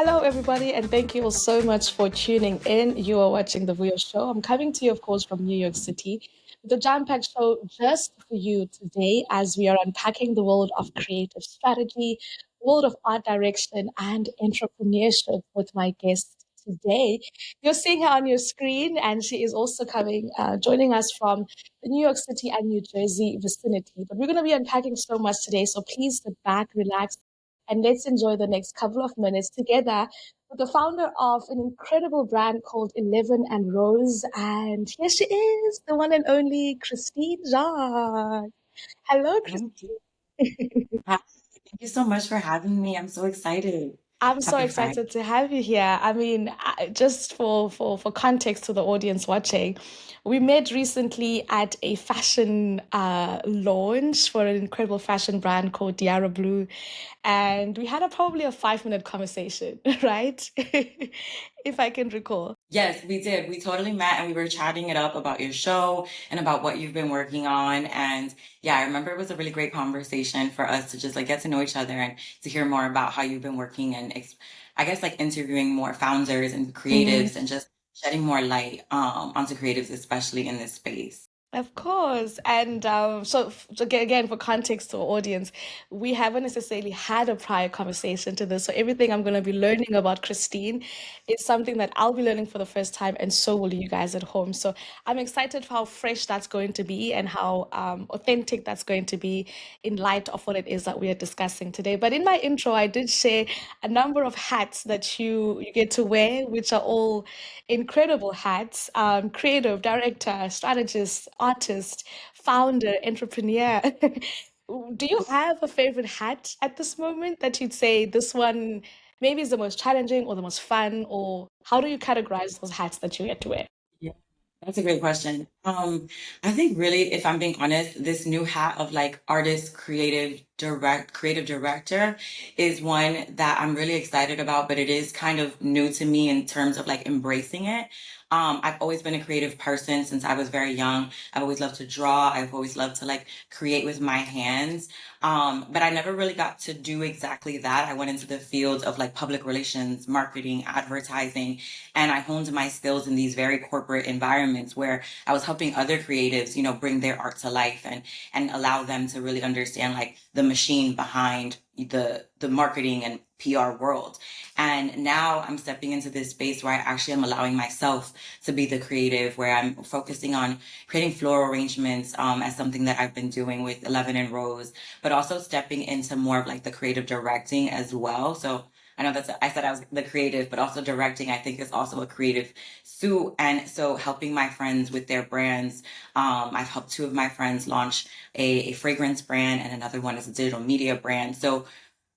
Hello, everybody, and thank you all so much for tuning in. You are watching the Vuyo show. I'm coming to you, of course, from New York City with a jam-packed show just for you today as we are unpacking the world of creative strategy, world of art direction, and entrepreneurship with my guest today. You're seeing her on your screen, and she is also joining us from the New York City and New Jersey vicinity. But we're going to be unpacking so much today, so please sit back, relax, and let's enjoy the next couple of minutes together with the founder of an incredible brand called 11 and Rose. And here she is, the one and only Cristine Jacquez. Hello, Thank you. Christine. Hi, thank you so much for having me. I'm so excited. I'm so Happy Friday. excited to have you here. I mean, just for context to the audience watching, we met recently at a fashion launch for an incredible fashion brand called Diara Blue, and we had probably a 5 minute conversation, right? If I can recall. Yes, we did. We totally met and we were chatting it up about your show and about what you've been working on. And yeah, I remember it was a really great conversation for us to just like get to know each other and to hear more about how you've been working and I guess like interviewing more founders and Mm. creatives and just shedding more light onto creatives, especially in this space. Of course. And again, for context to our audience, we haven't necessarily had a prior conversation to this. So everything I'm going to be learning about Christine is something that I'll be learning for the first time, and so will you guys at home. So I'm excited for how fresh that's going to be and how authentic that's going to be in light of what it is that we are discussing today. But in my intro, I did share a number of hats that you get to wear, which are all incredible hats: creative, director, strategist, artist, founder, entrepreneur. Do you have a favorite hat at this moment that you'd say this one maybe is the most challenging or the most fun, or how do you categorize those hats that you get to wear? Yeah, that's a great question. I think really, if I'm being honest, this new hat of like artist, creative director is one that I'm really excited about, but it is kind of new to me in terms of like embracing it. I've always been a creative person since I was very young. I've always loved to draw. I've always loved to like create with my hands. But I never really got to do exactly that. I went into the field of like public relations, marketing, advertising, and I honed my skills in these very corporate environments where I was helping other creatives, bring their art to life and allow them to really understand like the machine behind the marketing and PR world. And now I'm stepping into this space where I actually am allowing myself to be the creative, where I'm focusing on creating floral arrangements as something that I've been doing with 11 and Rose, but also stepping into more of like the creative directing as well. So I know I said I was the creative, but also directing, I think is also a creative suit. And so helping my friends with their brands. I've helped two of my friends launch a fragrance brand and another one is a digital media brand. So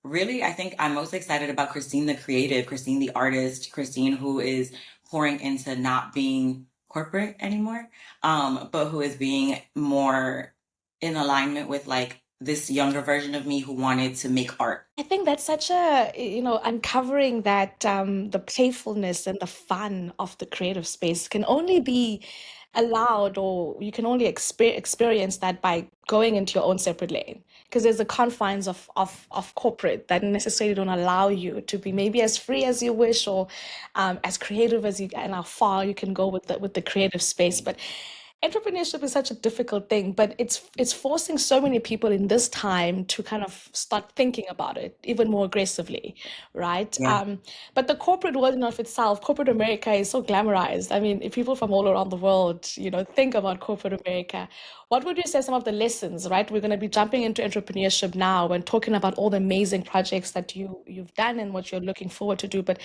really, I think I'm most excited about Christine the creative, Christine the artist, Christine who is pouring into not being corporate anymore, but who is being more in alignment with like this younger version of me who wanted to make art. I think that's such uncovering that the playfulness and the fun of the creative space can only be allowed, or you can only experience that by going into your own separate lane. Because there's the confines of corporate that necessarily don't allow you to be maybe as free as you wish, or as creative as you, and how far you can go with the creative space. But entrepreneurship is such a difficult thing, but it's forcing so many people in this time to kind of start thinking about it even more aggressively, right? Yeah. But the corporate world in of itself, corporate America is so glamorized. I mean, if people from all around the world, think about corporate America, what would you say are some of the lessons, right? We're going to be jumping into entrepreneurship now and talking about all the amazing projects that you've done and what you're looking forward to do. But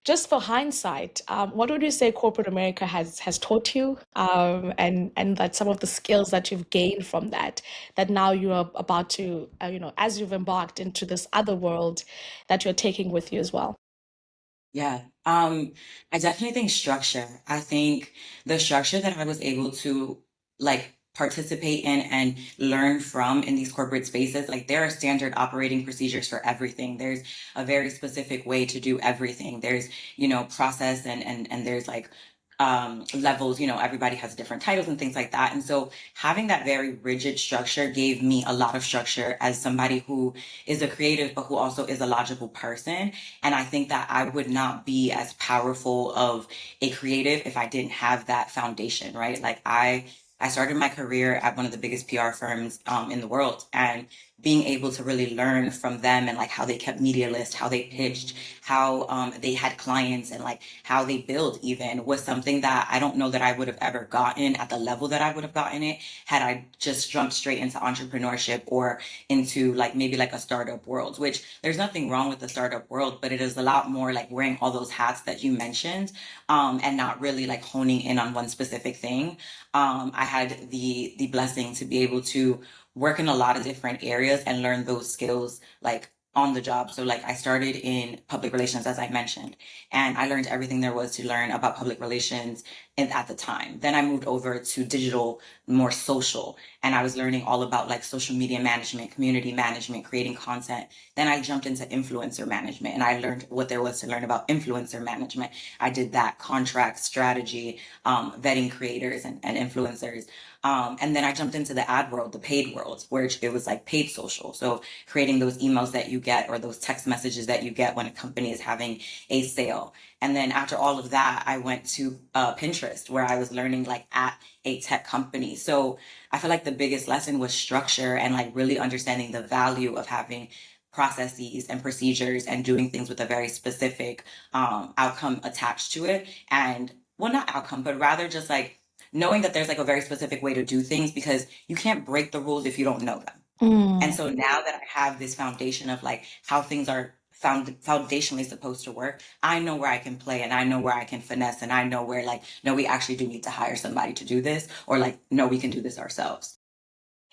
just for hindsight, what would you say corporate America has taught you, and that some of the skills that you've gained from that now you are about to, as you've embarked into this other world that you're taking with you as well? Yeah. I definitely think structure. I think the structure that I was able to like participate in and learn from in these corporate spaces, like there are standard operating procedures for everything. There's a very specific way to do everything. There's, process and there's like levels, everybody has different titles and things like that. And so having that very rigid structure gave me a lot of structure as somebody who is a creative, but who also is a logical person. And I think that I would not be as powerful of a creative if I didn't have that foundation, right? Like I started my career at one of the biggest PR firms in the world, and being able to really learn from them and like how they kept media lists, how they pitched, how they had clients, and like how they build even was something that I don't know that I would have ever gotten at the level that I would have gotten it had I just jumped straight into entrepreneurship or into like maybe like a startup world, which there's nothing wrong with the startup world, but it is a lot more like wearing all those hats that you mentioned, and not really like honing in on one specific thing. I had the blessing to be able to work in a lot of different areas and learn those skills like on the job. So like I started in public relations, as I mentioned, and I learned everything there was to learn about public relations at the time. Then I moved over to digital, more social, and I was learning all about like social media management, community management, creating content. Then I jumped into influencer management and I learned what there was to learn about influencer management. I did that contract strategy, vetting creators and influencers. And then I jumped into the ad world, the paid world, where it was like paid social. So creating those emails that you get or those text messages that you get when a company is having a sale. And then after all of that, I went to Pinterest, where I was learning like at a tech company. So I feel like the biggest lesson was structure and like really understanding the value of having processes and procedures and doing things with a very specific outcome attached to it. And well, not outcome, but rather just like knowing that there's like a very specific way to do things because you can't break the rules if you don't know them. And Mm. so now that I have this foundation of like how things are foundationally supposed to work, I know where I can play and I know where I can finesse and I know where like, no, we actually do need to hire somebody to do this, or like, no, we can do this ourselves.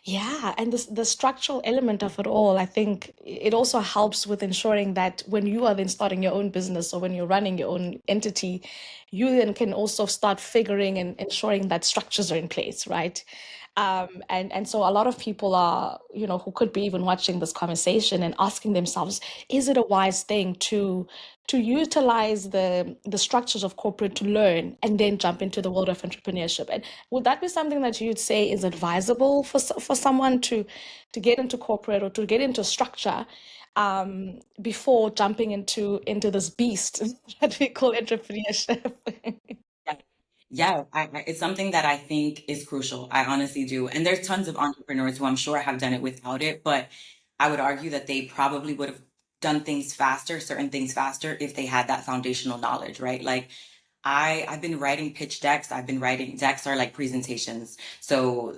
Yeah, and the structural element of it all, I think it also helps with ensuring that when you are then starting your own business or when you're running your own entity, you then can also start figuring and ensuring that structures are in place, right? And so a lot of people are, who could be even watching this conversation and asking themselves, is it a wise thing to utilize the structures of corporate to learn and then jump into the world of entrepreneurship? And would that be something that you'd say is advisable for someone to get into corporate or to get into structure before jumping into this beast that we call entrepreneurship? Yeah, yeah, it's something that I think is crucial. I honestly do. And there's tons of entrepreneurs who I'm sure have done it without it, but I would argue that they probably would have done things faster, certain things faster, if they had that foundational knowledge, right? Like I've been writing pitch decks. I've been writing decks are like presentations. So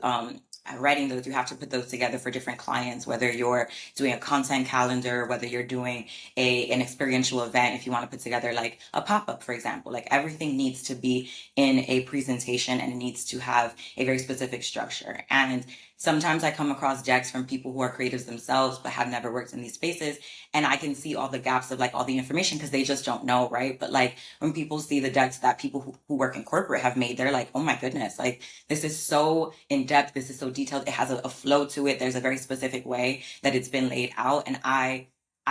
writing those, you have to put those together for different clients, whether you're doing a content calendar, whether you're doing an experiential event, if you want to put together like a pop-up, for example. Like everything needs to be in a presentation and it needs to have a very specific structure. And sometimes I come across decks from people who are creatives themselves but have never worked in these spaces, and I can see all the gaps of like all the information because they just don't know, right? But like when people see the decks that people who work in corporate have made, they're like, oh my goodness, like this is so in depth, this is so detailed, it has a flow to it, there's a very specific way that it's been laid out. And I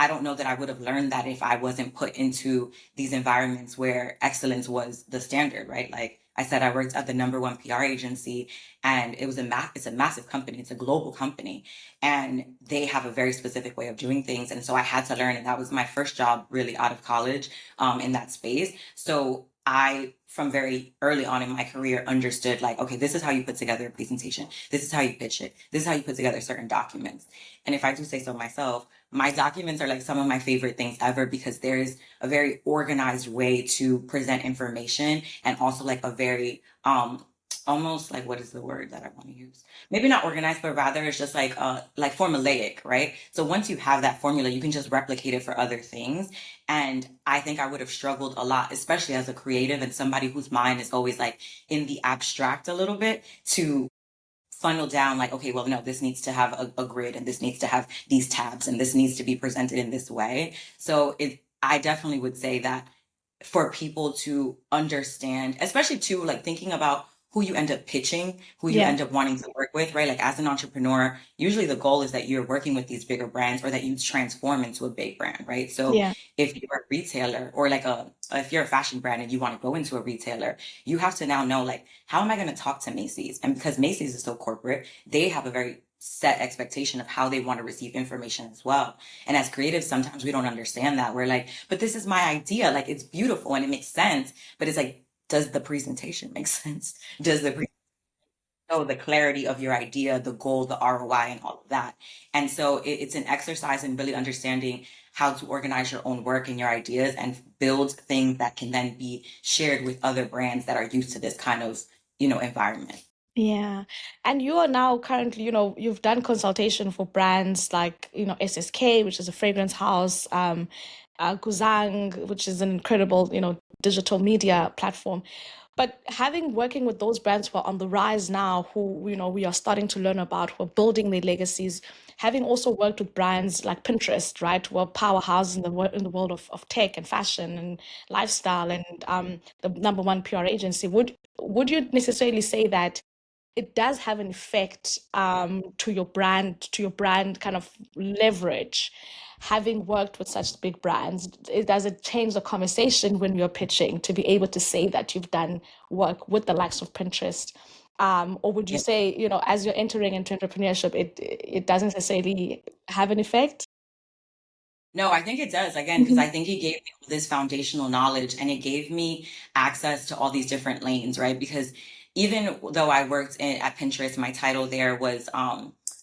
don't know that I would have learned that if I wasn't put into these environments where excellence was the standard, right? Like I said, I worked at the number one PR agency, and it's a massive company, it's a global company, and they have a very specific way of doing things. And so I had to learn, and that was my first job really out of college, in that space. So I, from very early on in my career, understood like, okay, this is how you put together a presentation. This is how you pitch it. This is how you put together certain documents. And if I do say so myself, my documents are like some of my favorite things ever because there's a very organized way to present information, and also like a very, almost like, what is the word that I want to use? Maybe not organized, but rather it's just like formulaic, right? So once you have that formula, you can just replicate it for other things. And I think I would have struggled a lot, especially as a creative and somebody whose mind is always like in the abstract a little bit, to funnel down like, okay, well, no, this needs to have a grid, and this needs to have these tabs, and this needs to be presented in this way. So I definitely would say that for people to understand, especially too, like thinking about who you end up pitching, who you Yeah. end up wanting to work with, right? Like as an entrepreneur, usually the goal is that you're working with these bigger brands or that you transform into a big brand, right? So Yeah. if you're a retailer or like if you're a fashion brand and you want to go into a retailer, you have to now know like, how am I going to talk to Macy's? And because Macy's is so corporate, they have a very set expectation of how they want to receive information as well. And as creatives, sometimes we don't understand that. We're like, but this is my idea. Like it's beautiful and it makes sense. But it's like, does the presentation make sense? Does the show the clarity of your idea, the goal, the ROI, and all of that? And so it's an exercise in really understanding how to organize your own work and your ideas and build things that can then be shared with other brands that are used to this kind of, environment. Yeah. And you are now currently, you've done consultation for brands like, SSK, which is a fragrance house, Guzang, which is an incredible, digital media platform. But having working with those brands who are on the rise now, who, we are starting to learn about, who are building their legacies, having also worked with brands like Pinterest, right, who are powerhouses in the world of tech and fashion and lifestyle and the number one PR agency, would you necessarily say that it does have an effect to your brand kind of leverage, having worked with such big brands? Does it change the conversation when you're pitching to be able to say that you've done work with the likes of Pinterest? Or would you say, as you're entering into entrepreneurship, it doesn't necessarily have an effect? No, I think it does, again, because I Mhm. think it gave me all this foundational knowledge and it gave me access to all these different lanes, right? Because even though I worked at Pinterest, my title there was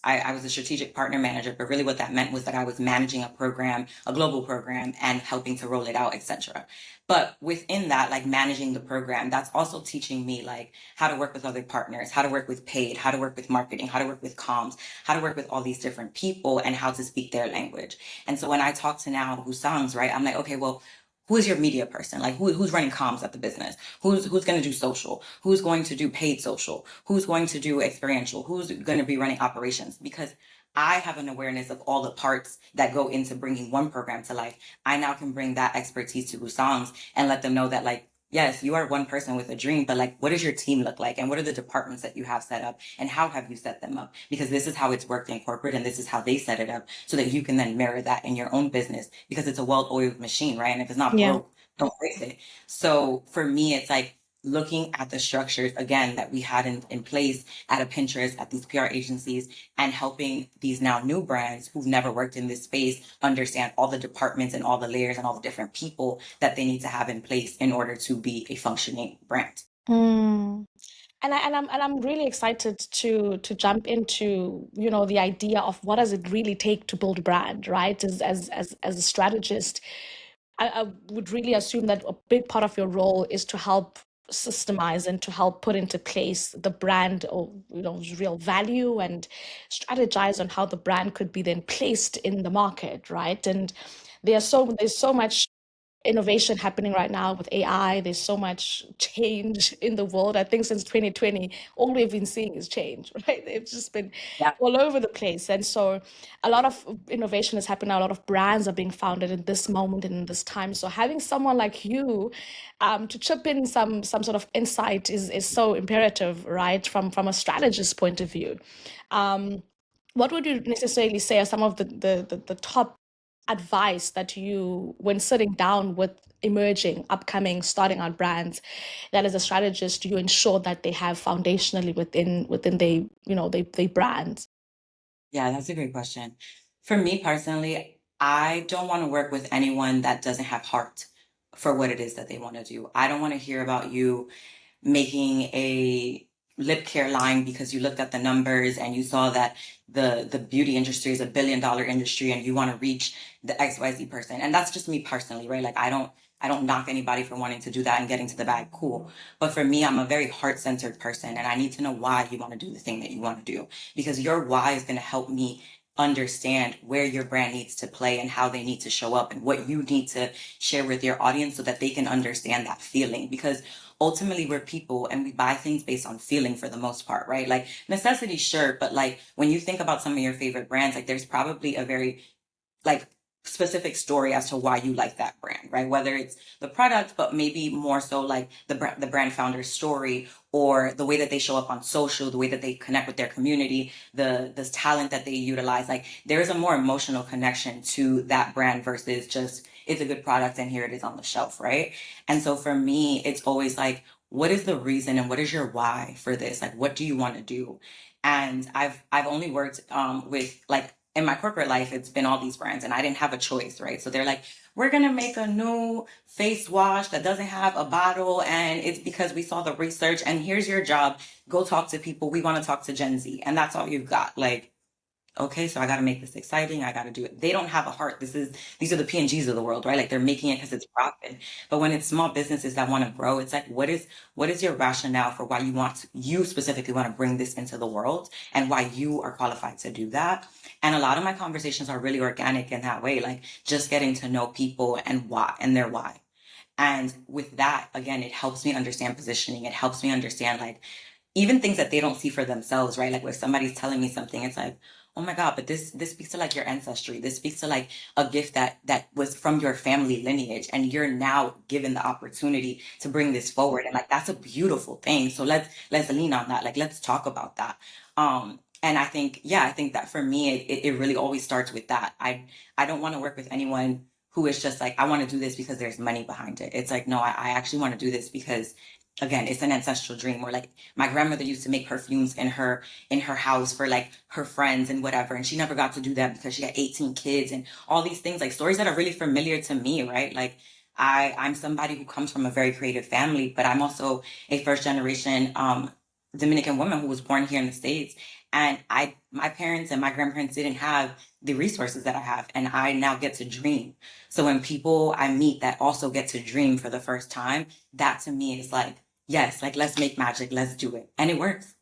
I was a strategic partner manager, but really what that meant was that I was managing a program, a global program, and helping to roll it out, etc. But within that, like managing the program, that's also teaching me like how to work with other partners, how to work with paid, how to work with marketing, how to work with comms, how to work with all these different people and how to speak their language. And so when I talk to now Husangs, right, I'm like, okay, well, who is your media person? Like who's running comms at the business? Who's going to do social? Who's going to do paid social? Who's going to do experiential? Who's going to be running operations? Because I have an awareness of all the parts that go into bringing one program to life. I now can bring that expertise to Husangs and let them know that like, yes, you are one person with a dream, but like, what does your team look like? And what are the departments that you have set up? And how have you set them up? Because this is how it's worked in corporate and this is how they set it up so that you can then mirror that in your own business because it's a well-oiled machine, right? And if it's not Yeah. broke, don't fix it. So for me, it's like looking at the structures again that we had in place at a Pinterest, at these PR agencies, and helping these now new brands who've never worked in this space understand all the departments and all the layers and all the different people that they need to have in place in order to be a functioning brand. Mm. And I'm really excited to jump into, the idea of what does it really take to build a brand, right? As a strategist, I would really assume that a big part of your role is to help systemize and to help put into place the brand or real value and strategize on how the brand could be then placed in the market, right? And there's so much innovation happening right now with AI. There's so much change in the world. I think since 2020, all we've been seeing is change, right? It's just been Yeah. all over the place. And so a lot of innovation is happening. A lot of brands are being founded in this moment and in this time. So having someone like you to chip in some sort of insight is so imperative, right? From a strategist point of view. What would you necessarily say are some of the top advice that you, when sitting down with emerging, upcoming, starting out brands, that as a strategist, you ensure that they have foundationally within they brands? Yeah, that's a great question. For me personally, I don't want to work with anyone that doesn't have heart for what it is that they want to do. I don't want to hear about you making a lip care line because you looked at the numbers and you saw that the beauty industry is $1 billion industry and you want to reach the XYZ person. And that's just me personally, right? Like I don't knock anybody for wanting to do that and getting to the bag. Cool. But for me, I'm a very heart-centered person and I need to know why you want to do the thing that you want to do because your why is going to help me understand where your brand needs to play and how they need to show up and what you need to share with your audience so that they can understand that feeling because ultimately we're people and we buy things based on feeling for the most part, right? Like necessity, sure, but like when you think about some of your favorite brands, like there's probably a very like specific story as to why you like that brand, right? Whether it's the product, but maybe more so like the brand founder's story, or the way that they show up on social, the way that they connect with their community, the talent that they utilize. Like there is a more emotional connection to that brand versus just it's a good product and here it is on the shelf, right? And so for me, it's always like, what is the reason and what is your why for this? Like, what do you want to do? And I've only worked with like in my corporate life, it's been all these brands and I didn't have a choice, right? So they're like, we're going to make a new face wash that doesn't have a bottle. And it's because we saw the research and here's your job. Go talk to people. We want to talk to Gen Z. And that's all you've got. Like, okay, so I got to make this exciting. I got to do it. They don't have a heart. These are the P&Gs of the world, right? Like they're making it because it's profit. But when it's small businesses that want to grow, it's like, what is your rationale for why you specifically want to bring this into the world and why you are qualified to do that? And a lot of my conversations are really organic in that way, like just getting to know people and why and their why. And with that, again, it helps me understand positioning. It helps me understand like even things that they don't see for themselves, right? Like when somebody's telling me something, it's like, oh my God, but this speaks to like your ancestry. This speaks to like a gift that was from your family lineage, and you're now given the opportunity to bring this forward. And like that's a beautiful thing. So let's lean on that. Like let's talk about that. And I think, yeah, I think that for me, it really always starts with that. I don't want to work with anyone who is just like, I want to do this because there's money behind it. It's like, no, I actually want to do this because again, it's an ancestral dream. Or like my grandmother used to make perfumes in her house for like her friends and whatever, and she never got to do that because she had 18 kids and all these things, like stories that are really familiar to me, right? Like I'm somebody who comes from a very creative family, but I'm also a first generation Dominican woman who was born here in the States. And my parents and my grandparents didn't have the resources that I have, and I now get to dream. So when people I meet that also get to dream for the first time, that to me is like, yes, like let's make magic, let's do it. And it works.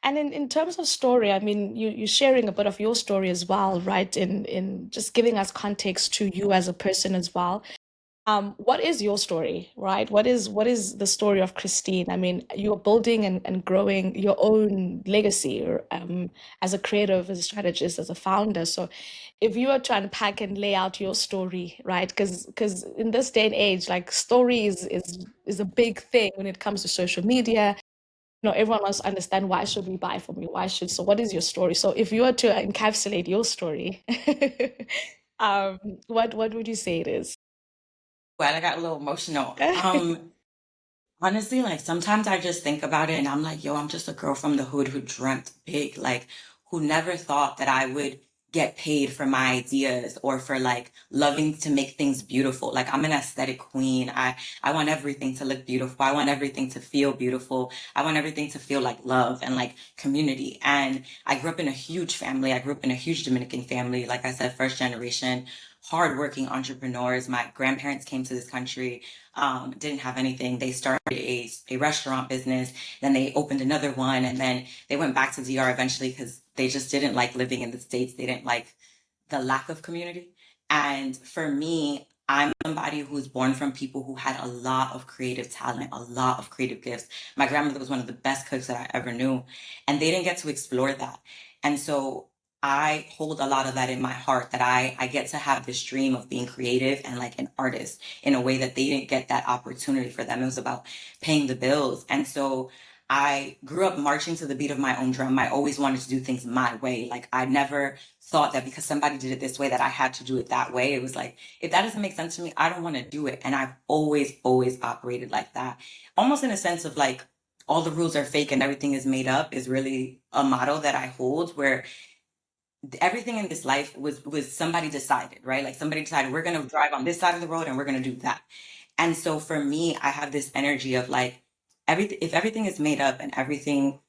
And in terms of story, I mean, you're sharing a bit of your story as well, right? In just giving us context to you as a person as well. What is your story, right? What is the story of Cristine? I mean, you're building and growing your own legacy as a creative, as a strategist, as a founder. So if you were to unpack and lay out your story, right? Because in this day and age, like story is a big thing when it comes to social media. Everyone wants to understand why should we buy from you? So what is your story? So if you were to encapsulate your story, what would you say it is? Well, I got a little emotional. Honestly, like sometimes I just think about it and I'm like, yo, I'm just a girl from the hood who dreamt big, like who never thought that I would get paid for my ideas or for like loving to make things beautiful. Like I'm an aesthetic queen. I want everything to look beautiful. I want everything to feel beautiful. I want everything to feel like love and like community. And I grew up in a huge family. I grew up in a huge Dominican family. Like I said, first generation, hardworking entrepreneurs. My grandparents came to this country, didn't have anything. They started a restaurant business, then they opened another one, and then they went back to DR eventually because they just didn't like living in the States. They didn't like the lack of community. And for me, I'm somebody who's born from people who had a lot of creative talent, a lot of creative gifts. My grandmother was one of the best cooks that I ever knew, and they didn't get to explore that. And so I hold a lot of that in my heart, that I get to have this dream of being creative and like an artist in a way that they didn't get that opportunity for them. It was about paying the bills. And so I grew up marching to the beat of my own drum. I always wanted to do things my way. Like I never thought that because somebody did it this way that I had to do it that way. It was like, if that doesn't make sense to me, I don't want to do it. And I've always operated like that. Almost in a sense of like all the rules are fake and everything is made up is really a motto that I hold, where everything in this life was somebody decided, right? Like somebody decided we're going to drive on this side of the road and we're going to do that. And so for me, I have this energy of like everything, if everything is made up and everything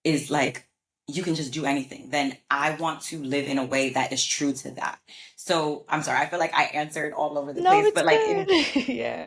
is like you can just do anything, then I want to live in a way that is true to that. So I'm sorry, I feel like I answered all over the No, place, it's but like good. Yeah.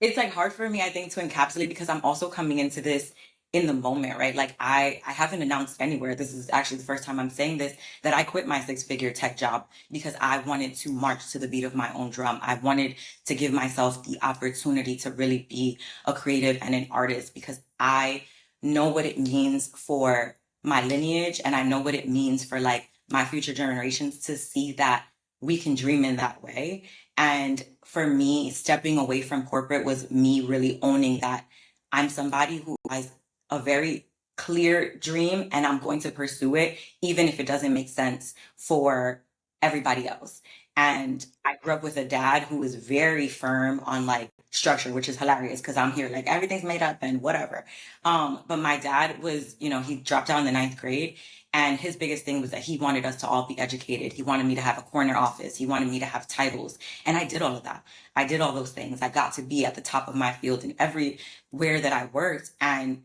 it's like hard for me, I think, to encapsulate because I'm also coming into this in the moment, right? Like I haven't announced anywhere. This is actually the first time I'm saying this, that I quit my six-figure tech job because I wanted to march to the beat of my own drum. I wanted to give myself the opportunity to really be a creative and an artist because I know what it means for my lineage and I know what it means for like my future generations to see that we can dream in that way. And for me, stepping away from corporate was me really owning that I'm somebody who has a very clear dream and I'm going to pursue it, even if it doesn't make sense for everybody else. And I grew up with a dad who was very firm on like structure, which is hilarious because I'm here like everything's made up and whatever. But my dad was, he dropped out in the ninth grade, and his biggest thing was that he wanted us to all be educated. He wanted me to have a corner office. He wanted me to have titles. And I did all of that. I did all those things. I got to be at the top of my field in everywhere that I worked. And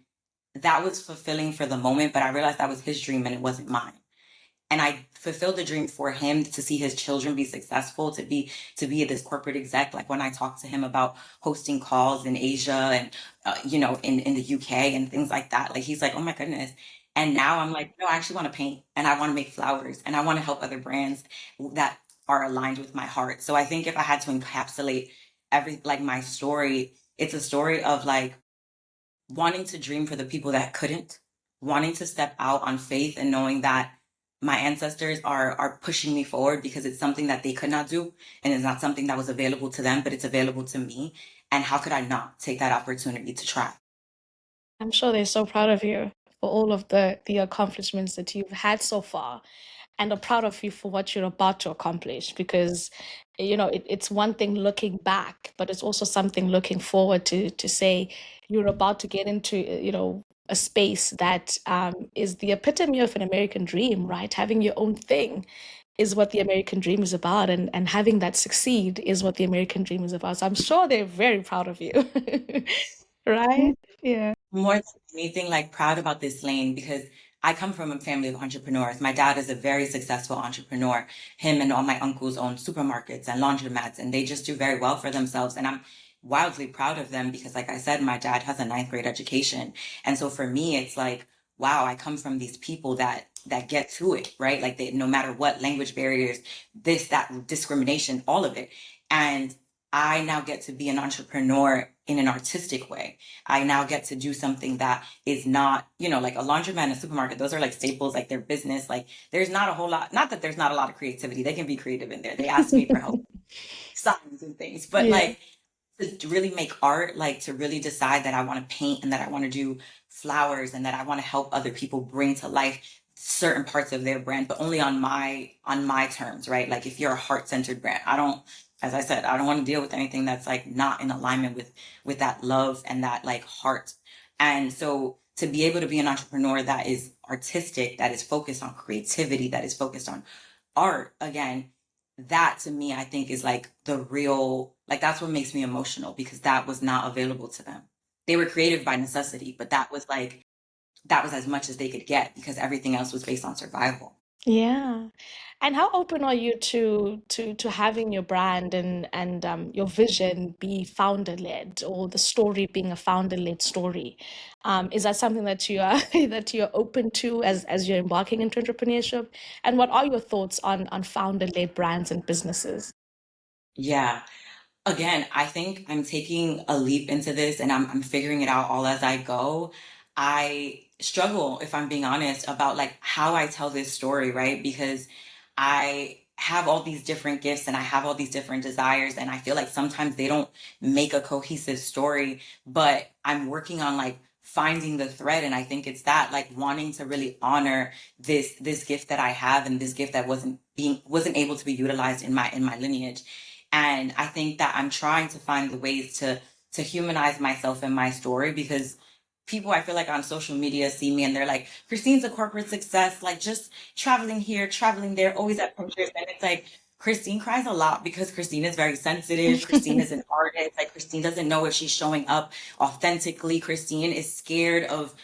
that was fulfilling for the moment, but I realized that was his dream and it wasn't mine. And I fulfilled the dream for him to see his children be successful, to be this corporate exec. Like when I talked to him about hosting calls in Asia and in the UK and things like that, like he's like, oh my goodness. And now I'm like, no, I actually want to paint and I want to make flowers and I want to help other brands that are aligned with my heart. So I think if I had to encapsulate my story, it's a story of like wanting to dream for the people that couldn't, wanting to step out on faith and knowing that my ancestors are pushing me forward because it's something that they could not do and it's not something that was available to them, but it's available to me. And how could I not take that opportunity to try? I'm sure they're so proud of you for all of the accomplishments that you've had so far, and are proud of you for what you're about to accomplish. Because, it's one thing looking back, but it's also something looking forward to say you're about to get into, a space that is the epitome of an American dream, right? Having your own thing is what the American dream is about, and having that succeed is what the American dream is about. So I'm sure they're very proud of you. Right? Yeah. More than anything, like proud about this lane because I come from a family of entrepreneurs. My dad is a very successful entrepreneur. Him and all my uncles own supermarkets and laundromats, and they just do very well for themselves. And I'm wildly proud of them because, like I said, my dad has a ninth grade education. And so for me, it's like, wow, I come from these people that get to it, right? Like they, no matter what language barriers, this, that discrimination, all of it. And I now get to be an entrepreneur in an artistic way. I now get to do something that is not, like a laundromat and a supermarket. Those are like staples, like their business. Like there's not a whole lot, not that there's not a lot of creativity. They can be creative in there. They ask me for help, signs and things, but Yeah. like to really make art, like to really decide that I want to paint and that I want to do flowers and that I want to help other people bring to life certain parts of their brand, but only on my terms, right? Like if you're a heart-centered brand, I don't, as I said, I don't want to deal with anything that's like not in alignment with that love and that like heart. And so to be able to be an entrepreneur that is artistic, that is focused on creativity, that is focused on art, again, that to me, I think is like the real, like that's what makes me emotional because that was not available to them. They were creative by necessity, but that was as much as they could get because everything else was based on survival. Yeah. And how open are you to having your brand and your vision be founder-led, or the story being a founder-led story? Is that something that you are that you're open to as you're embarking into entrepreneurship? And what are your thoughts on founder-led brands and businesses? Yeah. Again, I think I'm taking a leap into this and I'm figuring it out all as I go. I struggle, if I'm being honest, about like how I tell this story, right? Because I have all these different gifts and I have all these different desires, and I feel like sometimes they don't make a cohesive story, but I'm working on like finding the thread. And I think it's that like wanting to really honor this gift that I have and this gift that wasn't able to be utilized in my lineage. And I think that I'm trying to find the ways to humanize myself in my story because people I feel like on social media see me and they're like, Christine's a corporate success, like just traveling here, traveling there, always at Pinterest. And it's like Christine cries a lot because Christine is very sensitive. Christine is an artist. Like Christine doesn't know if she's showing up authentically. Christine is scared of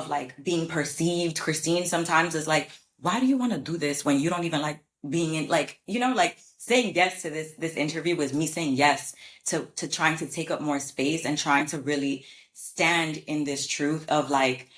like being perceived. Christine sometimes is like, why do you want to do this when you don't even like being in like, like saying yes to this interview was me saying yes to trying to take up more space and trying to really stand in this truth of like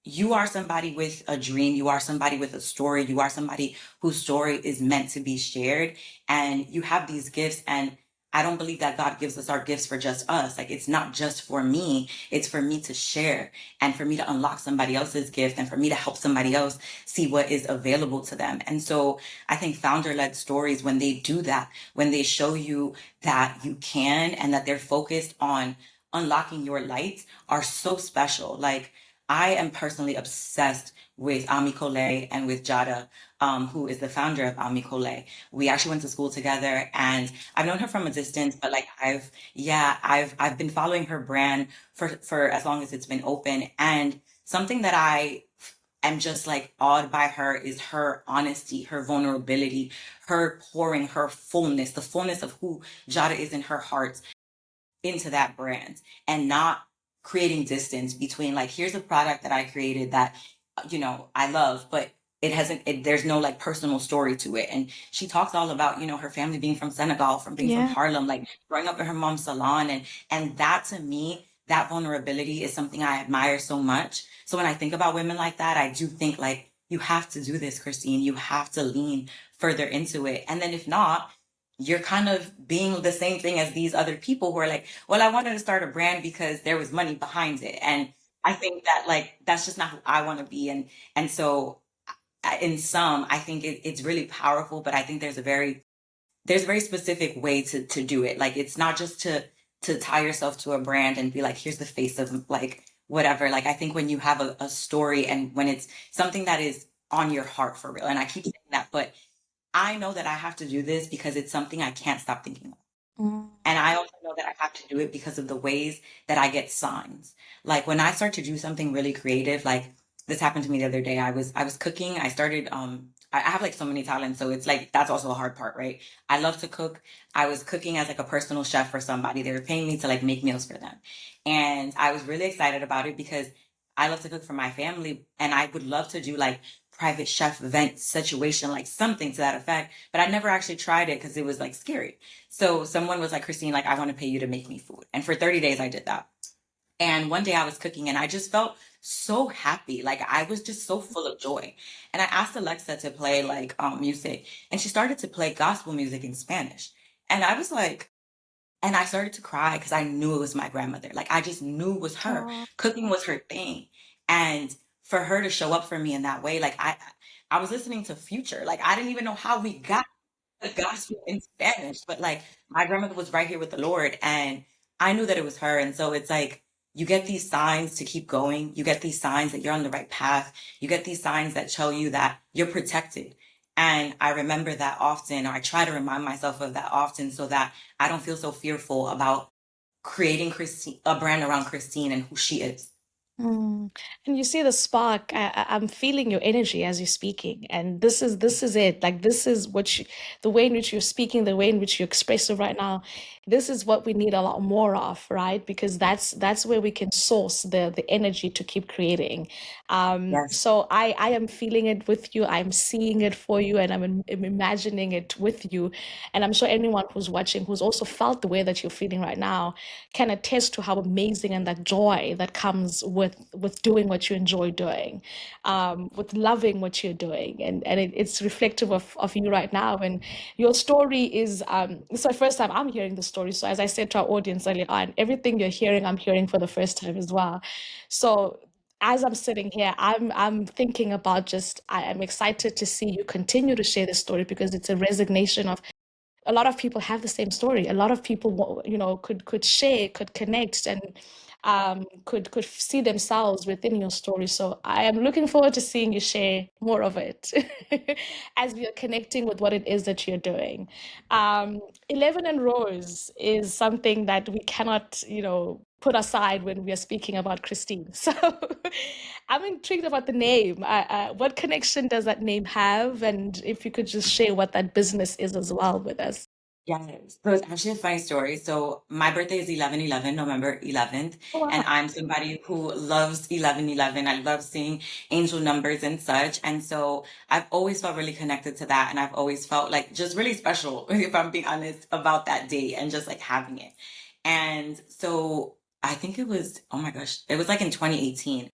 you are somebody with a dream, you are somebody with a story, you are somebody whose story is meant to be shared, and you have these gifts. And I don't believe that God gives us our gifts for just us. Like, it's not just for me, it's for me to share and for me to unlock somebody else's gift and for me to help somebody else see what is available to them. And so I think founder led stories, when they do that, when they show you that you can and that they're focused on unlocking your light, are so special. Like, I am personally obsessed with Ami Collet and with Jada, who is the founder of Ami Collet. We actually went to school together, and I've known her from a distance, but like I've been following her brand for as long as it's been open. And something that I am just like awed by her is her honesty, her vulnerability, her pouring her fullness, the fullness of who Jada is in her heart into that brand, and not creating distance between, like, here's a product that I created that, I love, but there's no like personal story to it. And she talks all about, her family being from Senegal, from being from Yeah. Harlem, like growing up in her mom's salon. And that, to me, that vulnerability is something I admire so much. So when I think about women like that, I do think like, you have to do this, Christine. You have to lean further into it. And then if not, you're kind of being the same thing as these other people who are like, well, I wanted to start a brand because there was money behind it. And I think that, like, that's just not who I want to be. And so in some, I think it's really powerful, but I think there's a very specific way to do it. Like, it's not just to tie yourself to a brand and be like, here's the face of like whatever. Like, I think when you have a story and when it's something that is on your heart for real, and I keep saying that, but I know that I have to do this because it's something I can't stop thinking of. Mm. And I also know that I have to do it because of the ways that I get signs. Like, when I start to do something really creative, like this happened to me the other day. I was cooking. I started I have like so many talents, so it's like that's also a hard part, right? I love to cook. I was cooking as like a personal chef for somebody. They were paying me to like make meals for them. And I was really excited about it because I love to cook for my family, and I would love to do like private chef event situation, like something to that effect. But I never actually tried it because it was like scary. So someone was like, Christine, like, I want to pay you to make me food. And for 30 days, I did that. And one day I was cooking and I just felt so happy. Like, I was just so full of joy. And I asked Alexa to play like music, and she started to play gospel music in Spanish. And I was like, and I started to cry because I knew it was my grandmother. Like, I just knew it was her. Oh. Cooking was her thing. And for her to show up for me in that way, like, I was listening to Future. Like, I didn't even know how we got the gospel in Spanish, but like, my grandmother was right here with the Lord, and I knew that it was her. And so it's like, you get these signs to keep going. You get these signs that you're on the right path. You get these signs that tell you that you're protected. And I remember that often, or I try to remind myself of that often, so that I don't feel so fearful about creating a brand around Christine and who she is. Mm. And you see the spark. I'm feeling your energy as you're speaking, and this is it. Like, this is the way in which you're speaking, the way in which you're expressive right now. This is what we need a lot more of, right? Because that's where we can source the energy to keep creating. Yes. So I am feeling it with you. I'm seeing it for you, and I'm imagining it with you. And I'm sure anyone who's watching, who's also felt the way that you're feeling right now, can attest to how amazing and that joy that comes with doing what you enjoy doing, with loving what you're doing, and it's reflective of you right now. And your story is so first time I'm hearing the story. So as I said to our audience earlier on, everything you're hearing, I'm hearing for the first time as well. So as I'm sitting here, I'm thinking about just I am excited to see you continue to share this story because it's a resignation of a lot of people have the same story. A lot of people, could share, could connect, and could see themselves within your story. So I am looking forward to seeing you share more of it as we are connecting with what it is that you're doing. 11 and Rose is something that we cannot, put aside when we are speaking about Christine. So I'm intrigued about the name. What connection does that name have? And if you could just share what that business is as well with us. Yes. So it's actually a funny story. So my birthday is 11/11, November 11th, Oh, and wow. I'm somebody who loves 11/11. I love seeing angel numbers and such. And so I've always felt really connected to that. And I've always felt like just really special, if I'm being honest, about that day and just like having it. And so I think it was, oh my gosh, it was like in 2018.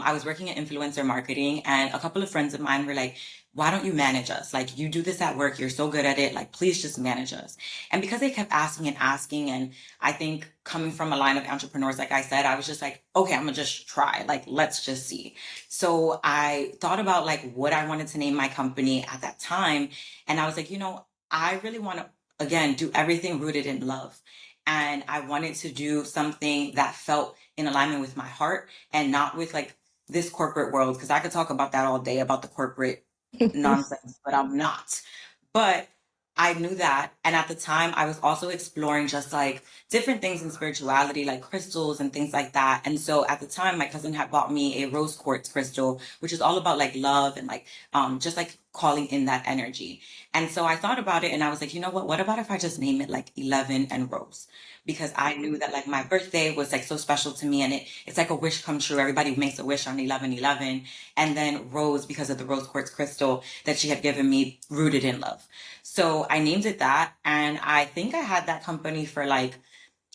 I was working in influencer marketing, and a couple of friends of mine were like, why don't you manage us? Like, you do this at work, you're so good at it. Like, please just manage us. And because they kept asking and asking, and I think coming from a line of entrepreneurs, like I said, I was just like, okay, I'm gonna just try. Like, let's just see. So I thought about like what I wanted to name my company at that time. And I was like, I really want to, again, do everything rooted in love. And I wanted to do something that felt in alignment with my heart and not with like this corporate world, because I could talk about that all day about the corporate nonsense, but I'm not. But I knew that. And at the time, I was also exploring just like different things in spirituality, like crystals and things like that. And so at the time, my cousin had bought me a rose quartz crystal, which is all about like love and like just like calling in that energy. And so I thought about it and I was like, you know what? What about if I just name it like 11 and Rose? Because I knew that like my birthday was like so special to me, and it's like a wish come true. Everybody makes a wish on 11/11. And then Rose, because of the rose quartz crystal that she had given me, rooted in love. So I named it that. And I think I had that company for like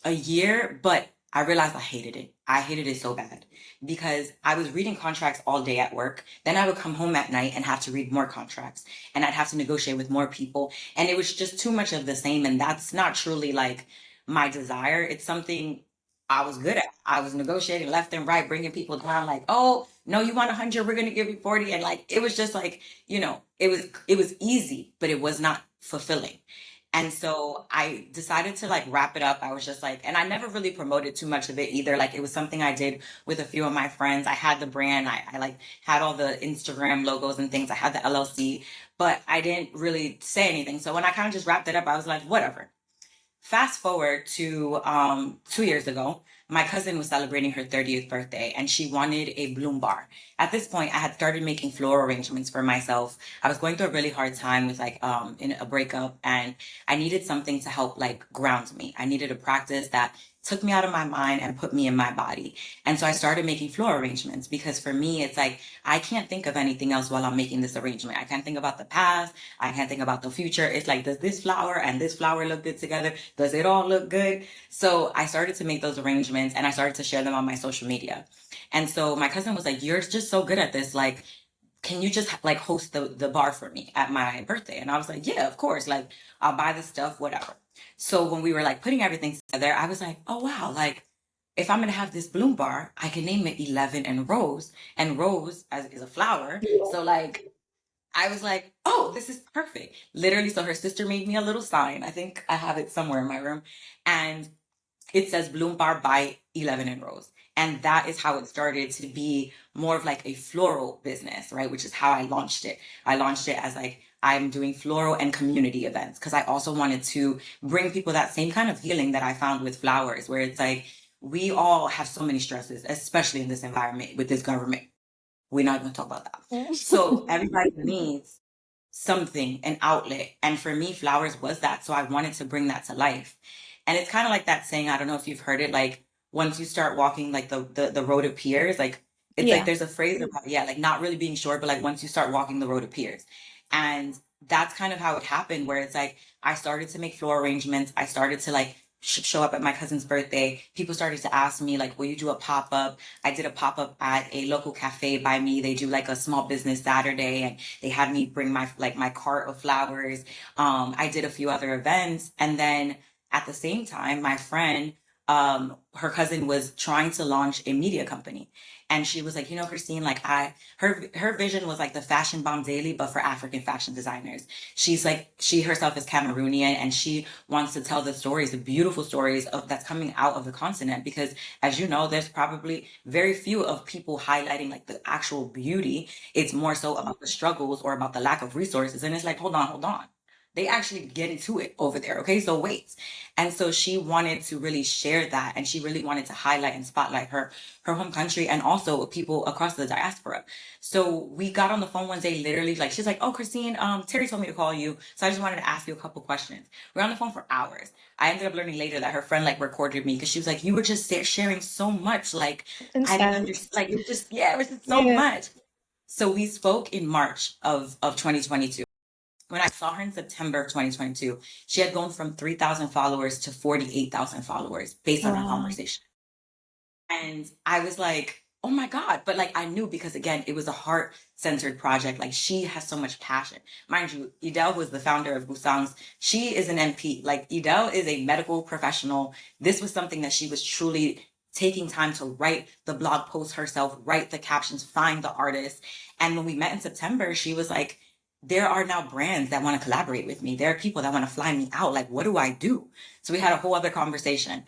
a year, but I realized I hated it. I hated it so bad because I was reading contracts all day at work. Then I would come home at night and have to read more contracts, and I'd have to negotiate with more people. And it was just too much of the same. And that's not truly like my desire. It's something I was good at. I was negotiating left and right, bringing people down like, oh, no, you want 100, we're going to give you 40. And like, it was just like, it was easy, but it was not fulfilling. And so I decided to like wrap it up. I was just like, and I never really promoted too much of it either. Like, it was something I did with a few of my friends. I had the brand, I like had all the Instagram logos and things. I had the LLC, but I didn't really say anything. So when I kind of just wrapped it up, I was like, whatever. Fast forward to 2 years ago, my cousin was celebrating her 30th birthday and she wanted a bloom bar. At this point, I had started making floral arrangements for myself. I was going through a really hard time with like in a breakup, and I needed something to help like ground me. I needed a practice that took me out of my mind and put me in my body. And so I started making floral arrangements because for me, it's like I can't think of anything else while I'm making this arrangement. I can't think about the past. I can't think about the future. It's like, does this flower and this flower look good together? Does it all look good? So I started to make those arrangements and I started to share them on my social media. And so my cousin was like, you're just so good at this. Like, can you just like host the bar for me at my birthday? And I was like, yeah, of course. Like, I'll buy the stuff, whatever. So when we were like putting everything together, I was like, oh wow, like if I'm gonna have this bloom bar, I can name it 11 and Rose. And Rose is a flower. So like I was like, oh, this is perfect. Literally, so her sister made me a little sign. I think I have it somewhere in my room. And it says Bloom Bar by 11 and Rose. And that is how it started to be more of like a floral business, right? Which is how I launched it. I launched it as like, I'm doing floral and community events because I also wanted to bring people that same kind of healing that I found with flowers, where it's like, we all have so many stresses, especially in this environment with this government. We're not going to talk about that. So everybody needs something, an outlet. And for me, flowers was that. So I wanted to bring that to life. And it's kind of like that saying, I don't know if you've heard it, like once you start walking, like the road appears. Like it's like Yeah. there's a phrase about, yeah, like not really being sure, but like once you start walking, the road appears. And that's kind of how it happened, where it's like I started to make floral arrangements. I started to like show up at my cousin's birthday. People started to ask me, like, will you do a pop up? I did a pop up at a local cafe by me. They do like a small business Saturday, and they had me bring my cart of flowers. I did a few other events, and then at the same time, my friend, her cousin was trying to launch a media company. And she was like, Christine, like her vision was like the Fashion Bomb Daily, but for African fashion designers. She's like, she herself is Cameroonian, and she wants to tell the stories, the beautiful stories of that's coming out of the continent. Because as you know, there's probably very few of people highlighting like the actual beauty. It's more so about the struggles or about the lack of resources. And it's like, hold on, hold on. They actually get into it over there. Okay. So wait. And so she wanted to really share that. And she really wanted to highlight and spotlight her home country and also people across the diaspora. So we got on the phone one day, literally like, she's like, oh, Christine, Terry told me to call you. So I just wanted to ask you a couple questions. We're on the phone for hours. I ended up learning later that her friend like recorded me because she was like, you were just sharing so much. Like, I didn't Instant. understand. Like, it was just, yeah, it was just so Yeah. much. So we spoke in March of 2022. When I saw her in September of 2022, she had gone from 3,000 followers to 48,000 followers based on our Wow. conversation. And I was like, oh my God. But like I knew because again, it was a heart centered project. Like she has so much passion. Mind you, Idel was the founder of Busangs. She is an MP. Like Idel is a medical professional. This was something that she was truly taking time to write the blog post herself, write the captions, find the artist. And when we met in September, she was like, there are now brands that want to collaborate with me. There are people that want to fly me out. Like, what do I do? So we had a whole other conversation.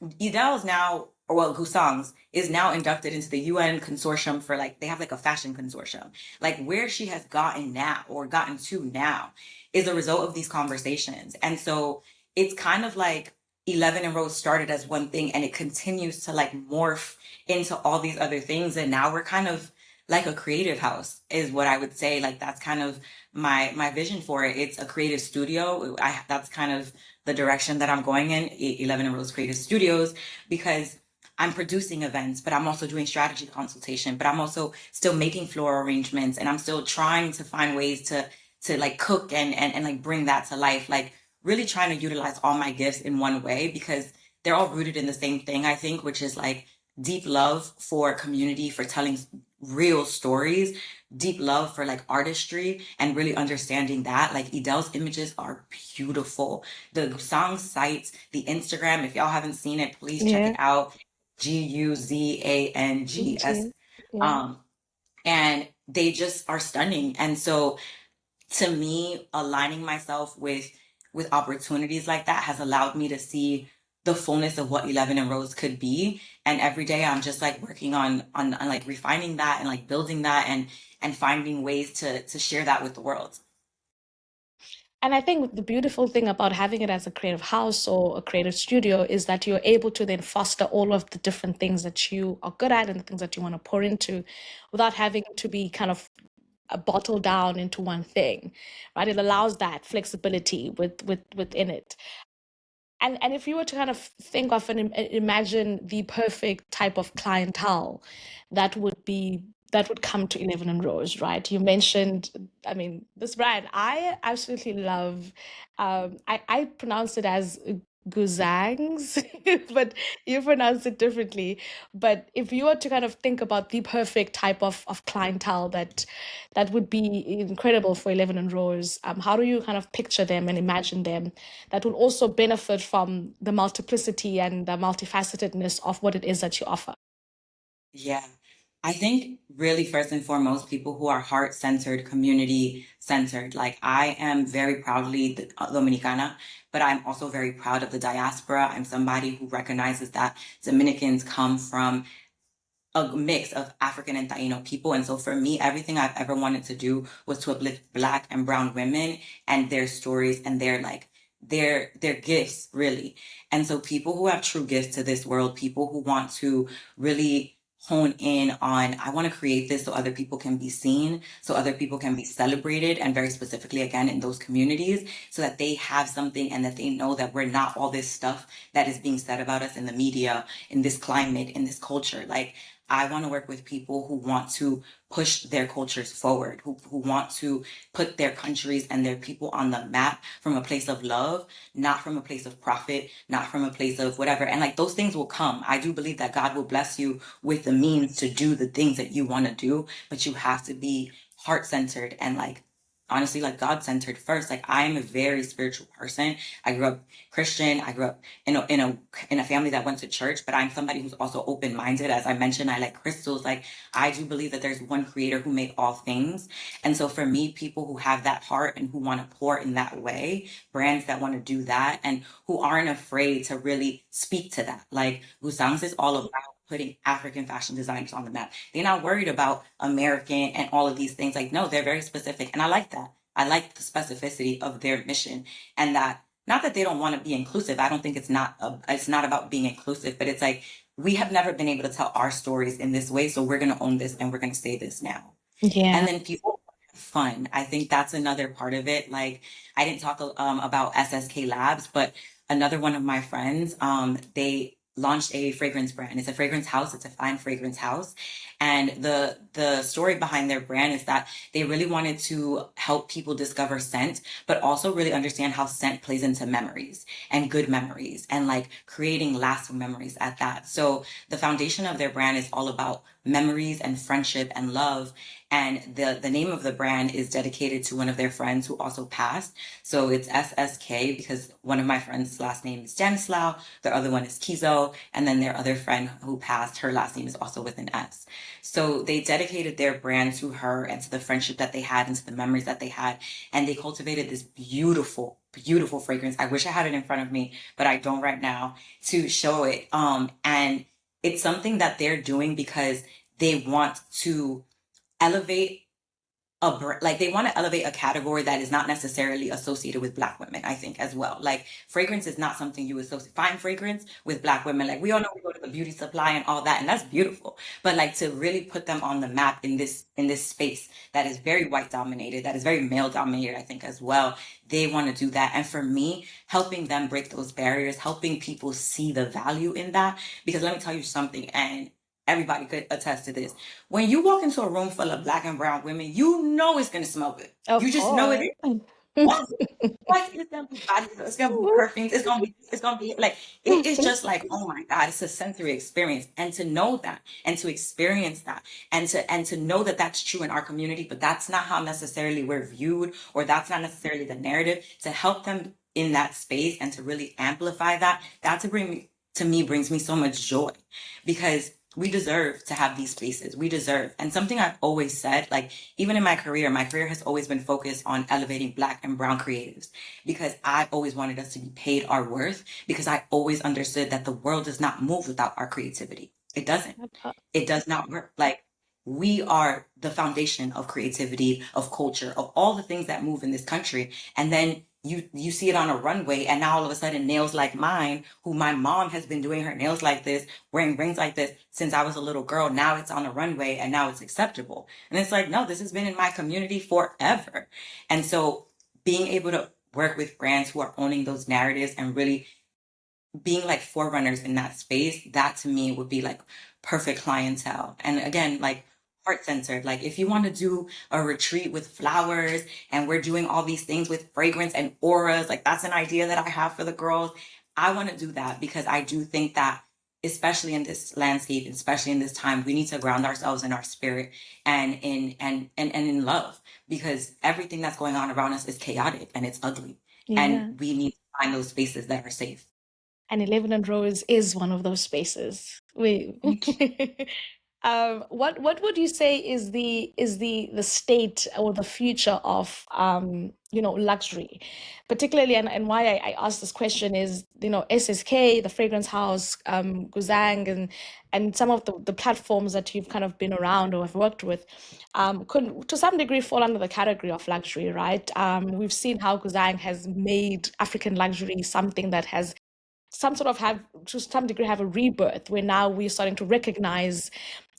Idel is now, or well, Gusangs is now inducted into the UN consortium for like, they have like a fashion consortium. Like where she has gotten now or gotten to now is a result of these conversations. And so it's kind of like 11 and Rose started as one thing and it continues to like morph into all these other things. And now we're kind of like a creative house is what I would say. Like that's kind of my vision for it. It's a creative studio. That's kind of the direction that I'm going in, 11 and Rose Creative Studios, because I'm producing events, but I'm also doing strategy consultation, but I'm also still making floral arrangements and I'm still trying to find ways to like cook and like bring that to life. Like really trying to utilize all my gifts in one way because they're all rooted in the same thing, I think, which is like deep love for community, for telling real stories, deep love for like artistry and really understanding that. Like Idel's images are beautiful. The song sites, the Instagram, if y'all haven't seen it, please check it Yeah. out. Guzangs. Okay. Yeah. Um, and they just are stunning. And so to me, aligning myself with opportunities like that has allowed me to see the fullness of what 11 and Rose could be. And every day I'm just like working on like refining that and like building that and finding ways to share that with the world. And I think the beautiful thing about having it as a creative house or a creative studio is that you're able to then foster all of the different things that you are good at and the things that you want to pour into without having to be kind of bottled down into one thing, right? It allows that flexibility within it. And if you were to kind of think of and imagine the perfect type of clientele that would be that would come to 11 and Rose, right? You mentioned, I mean, this brand I absolutely love. I pronounce it as Guzangs, but you pronounce it differently. But if you were to kind of think about the perfect type of clientele that would be incredible for 11 and Rose, how do you kind of picture them and imagine them that will also benefit from the multiplicity and the multifacetedness of what it is that you offer? Yeah. I think really first and foremost, people who are heart centered, community centered. Like I am very proudly Dominicana, but I'm also very proud of the diaspora. I'm somebody who recognizes that Dominicans come from a mix of African and Taino people. And so for me, everything I've ever wanted to do was to uplift Black and Brown women and their stories and their like their gifts really. And so people who have true gifts to this world, people who want to really hone in on, I want to create this so other people can be seen, so other people can be celebrated, and very specifically again in those communities, so that they have something and that they know that we're not all this stuff that is being said about us in the media, in this climate, in this culture. Like I want to work with people who want to push their cultures forward, who want to put their countries and their people on the map from a place of love, not from a place of profit, not from a place of whatever. And like those things will come. I do believe that God will bless you with the means to do the things that you want to do, but you have to be heart centered and like honestly like God centered first. Like I am a very spiritual person. I grew up Christian. I grew up in a family that went to church, but I'm somebody who's also open minded. As I mentioned, I like crystals. Like I do believe that there's one creator who made all things. And so for me, people who have that heart and who want to pour in that way, brands that want to do that and who aren't afraid to really speak to that. Like Gusangs is all about putting African fashion designers on the map. They're not worried about American and all of these things. Like, no, they're very specific. And I like that. I like the specificity of their mission and that not that they don't want to be inclusive. I don't think it's not about being inclusive, but it's like we have never been able to tell our stories in this way, so we're going to own this and we're going to say this now. And Yeah. then people have fun. I think that's another part of it. Like I didn't talk about SSK Labs, but another one of my friends, they launched a fragrance brand. It's a fragrance house. It's a fine fragrance house. And the story behind their brand is that they really wanted to help people discover scent, but also really understand how scent plays into memories and good memories and like creating lasting memories at that. So the foundation of their brand is all about memories and friendship and love. And the name of the brand is dedicated to one of their friends who also passed. So it's SSK because one of my friends' last name is Stanislaw, their other one is Kizo, and then their other friend who passed, her last name is also with an S. So they dedicated their brand to her and to the friendship that they had and to the memories that they had. And they cultivated this beautiful, beautiful fragrance. I wish I had it in front of me, but I don't right now to show it. And it's something that they're doing because they want to elevate like they want to elevate a category that is not necessarily associated with Black women, I think, as well. Like fragrance is not something you associate, fine fragrance with Black women. Like we all know we go to the beauty supply and all that, and that's beautiful. But like to really put them on the map in this space that is very white dominated, that is very male dominated, I think, as well. They want to do that. And for me, helping them break those barriers, helping people see the value in that, because let me tell you something, and everybody could attest to this. When you walk into a room full of Black and brown women, you know it's gonna smell good. Of You just know it course. is. What? What? It's gonna be body, it's gonna be perfumes, it's gonna be like it is just like, oh my God, it's a sensory experience. And to know that and to experience that and to know that that's true in our community, but that's not how necessarily we're viewed, or that's not necessarily the narrative, to help them in that space and to really amplify that, to me brings me so much joy, because we deserve to have these spaces. We deserve. And something I've always said, like even in my career has always been focused on elevating Black and brown creatives, because I always wanted us to be paid our worth, because I always understood that the world does not move without our creativity. It doesn't. It does not work. Like we are the foundation of creativity, of culture, of all the things that move in this country. And then you see it on a runway, and now all of a sudden nails like mine, who my mom has been doing her nails like this, wearing rings like this since I was a little girl, now it's on a runway and now it's acceptable. And it's like, no, this has been in my community forever. And so being able to work with brands who are owning those narratives and really being like forerunners in that space, that to me would be like perfect clientele. And again, like heart centered. Like if you want to do a retreat with flowers and we're doing all these things with fragrance and auras, like that's an idea that I have for the girls. I want to do that because I do think that, especially in this landscape, especially in this time, we need to ground ourselves in our spirit and in love, because everything that's going on around us is chaotic and it's ugly. Yeah. And we need to find those spaces that are safe. And 11 and Rose is one of those spaces. We what would you say is the state or the future of luxury, particularly, and why I asked this question is, SSK, the fragrance house, Guzang, and some of the platforms that you've kind of been around or have worked with, could to some degree fall under the category of luxury, right? We've seen how Guzang has made African luxury something that has some sort of have to some degree have a rebirth, where now we're starting to recognize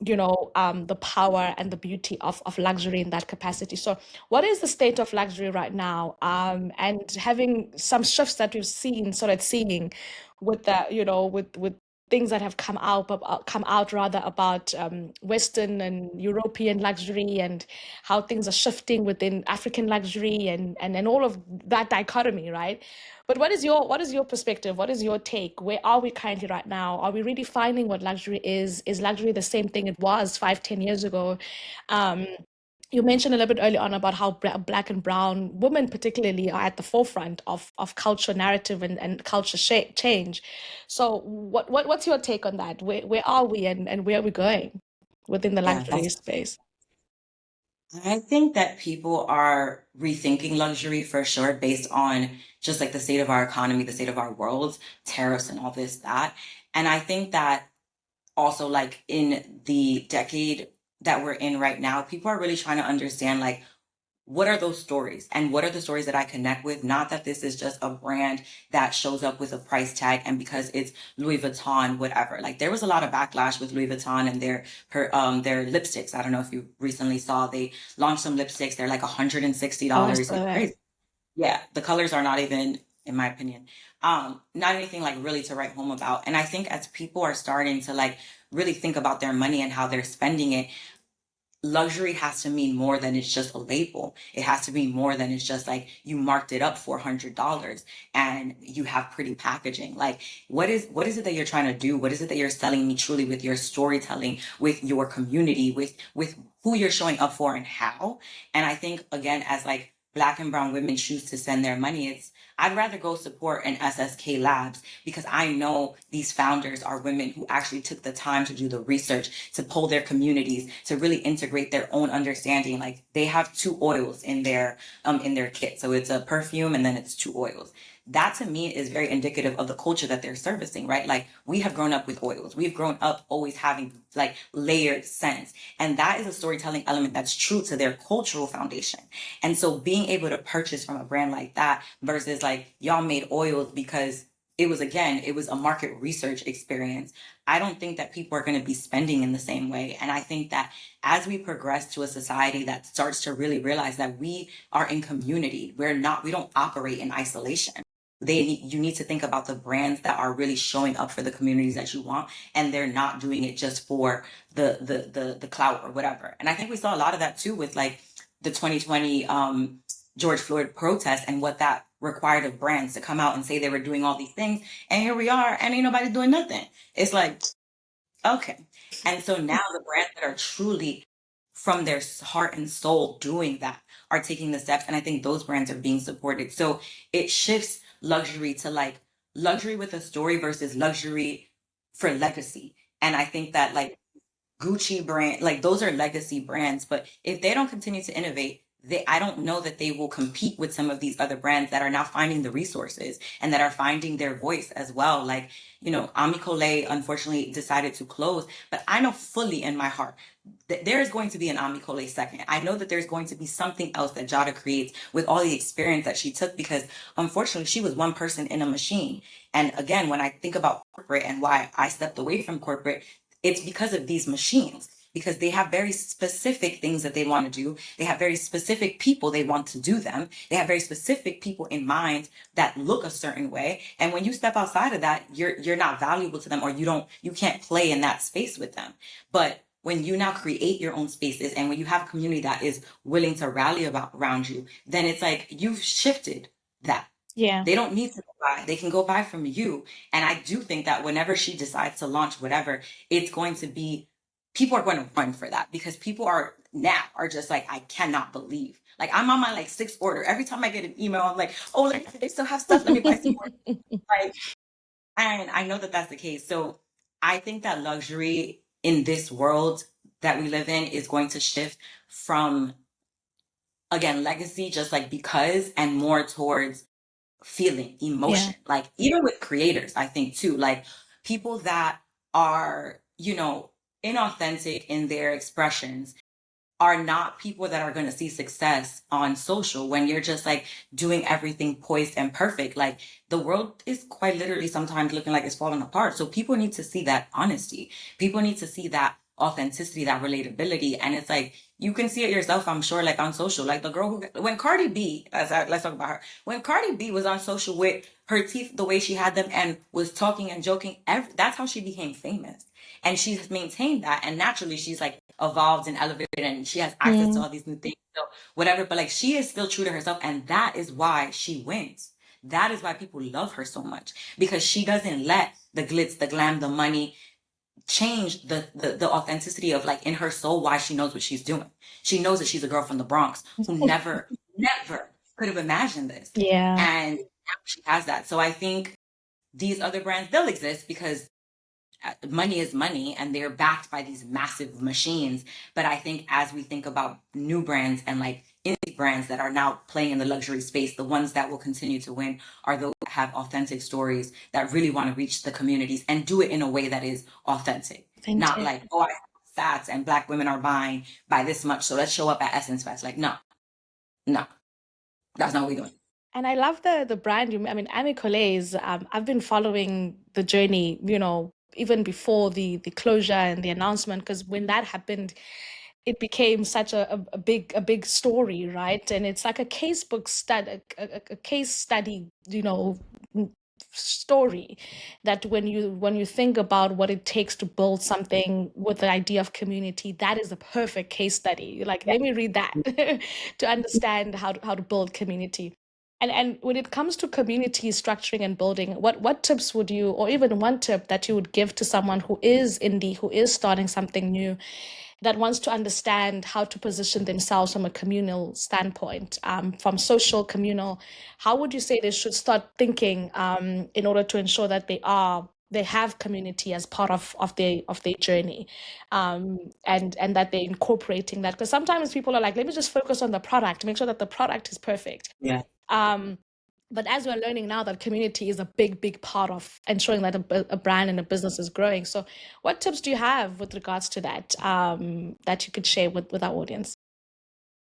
the power and the beauty of luxury in that capacity. So what is the state of luxury right now, and having some shifts that we've started seeing with the with things that have come out rather about Western and European luxury, and how things are shifting within African luxury, and all of that dichotomy, right? But what is your perspective? What is your take? Where are we currently right now? Are we redefining what luxury is? Is luxury the same thing it was 5, 10 years ago? Um, you mentioned a little bit earlier on about how Black and brown women particularly are at the forefront of culture narrative and culture change. So what's your take on that? Where are we, and where are we going within the Yeah, luxury space? I think that people are rethinking luxury for sure based on just like the state of our economy, the state of our world, tariffs and all this, that. And I think that also like in the decade that we're in right now, people are really trying to understand like what are those stories and what are the stories that I connect with? Not that this is just a brand that shows up with a price tag and because it's Louis Vuitton, whatever. Like there was a lot of backlash with Louis Vuitton and their lipsticks. I don't know if you recently saw, they launched some lipsticks. They're like Oh, I $160, saw like that. crazy. Yeah, the colors are not even in my opinion. Not anything like really to write home about. And I think as people are starting to like really think about their money and how they're spending it, luxury has to mean more than it's just a label. It has to be more than it's just like you marked it up $400 and you have pretty packaging. Like what is it that you're trying to do? What is it that you're selling me truly with your storytelling, with your community, with who you're showing up for and how? And I think again, as like Black and brown women choose to send their money, I'd rather go support an SSK Labs because I know these founders are women who actually took the time to do the research, to pull their communities, to really integrate their own understanding. Like they have two oils in their kit. So it's a perfume and then it's two oils. That to me is very indicative of the culture that they're servicing, right? Like we have grown up with oils. We've grown up always having like layered scents. And that is a storytelling element that's true to their cultural foundation. And so being able to purchase from a brand like that versus like y'all made oils because it was a market research experience. I don't think that people are going to be spending in the same way. And I think that as we progress to a society that starts to really realize that we are in community, we don't operate in isolation. You need to think about the brands that are really showing up for the communities that you want, and they're not doing it just for the clout or whatever. And I think we saw a lot of that too with like the 2020 George Floyd protest and what that required of brands to come out and say they were doing all these things. And here we are, and ain't nobody doing nothing. It's like, okay. And so now the brands that are truly from their heart and soul doing that are taking the steps. And I think those brands are being supported. So it shifts luxury to like luxury with a story versus luxury for legacy. And I think that like Gucci brand, like those are legacy brands, but if they don't continue to innovate, I don't know that they will compete with some of these other brands that are now finding the resources and that are finding their voice as well. Like, Ami Collet unfortunately decided to close, but I know fully in my heart that there is going to be an Ami Collet second. I know that there's going to be something else that Jada creates with all the experience that she took because unfortunately she was one person in a machine. And again, when I think about corporate and why I stepped away from corporate, it's because of these machines, because they have very specific things that they want to do. They have very specific people they want to do them. They have very specific people in mind that look a certain way. And when you step outside of that, you're not valuable to them, or you can't play in that space with them. But when you now create your own spaces and when you have a community that is willing to rally around you, then it's like you've shifted that. Yeah. They don't need to go buy. They can go buy from you. And I do think that whenever she decides to launch whatever, it's going to be, people are going to run for that because people are just like, I cannot believe. Like I'm on my like sixth order. Every time I get an email, I'm like, oh, like, they still have stuff. Let me buy some more. Like, and I know that that's the case. So I think that luxury in this world that we live in is going to shift from, again, legacy, just like because, and more towards feeling, emotion. Like even with creators, I think too, like people that are, inauthentic in their expressions are not people that are going to see success on social when you're just like doing everything poised and perfect. Like the world is quite literally sometimes looking like it's falling apart. So people need to see that honesty. People need to see that authenticity, that relatability. And it's like, you can see it yourself, I'm sure, like on social, like the girl when Cardi B, let's talk about her. When Cardi B was on social with her teeth, the way she had them and was talking and joking, that's how she became famous. And she's maintained that. And naturally she's like evolved and elevated and she has access to all these new things. So whatever, but like she is still true to herself. And that is why she wins. That is why people love her so much because she doesn't let the glitz, the glam, the money change the authenticity of like in her soul why she knows what she's doing. She knows that she's a girl from the Bronx who never could have imagined this. Yeah. And now she has that. So I think these other brands, they'll exist because money is money and they're backed by these massive machines. But I think as we think about new brands and like indie brands that are now playing in the luxury space, the ones that will continue to win are those that have authentic stories that really want to reach the communities and do it in a way that is authentic. Not like, oh, I have stats and Black women are buying by this much, so let's show up at Essence Fest. Like, no, that's not what we're doing. And I love the brand. I mean, Ami Collet's, I've been following the journey, even before the closure and the announcement, because when that happened, it became such a big story, right? And it's like a case book study, a case study, story, that when you think about what it takes to build something with the idea of community, that is a perfect case study. You're like, let me read that to understand how to build community. And when it comes to community structuring and building, what tips would you, or even one tip that you would give to someone who is indie, who is starting something new, that wants to understand how to position themselves from a communal standpoint, from social communal? How would you say they should start thinking, in order to ensure that they have community as part of their journey, and that they're incorporating that? Because sometimes people are like, let me just focus on the product, make sure that the product is perfect. Yeah. um, but as we're learning now, that community is a big part of ensuring that a brand and a business is growing. So what tips do you have with regards to that, that you could share with our audience?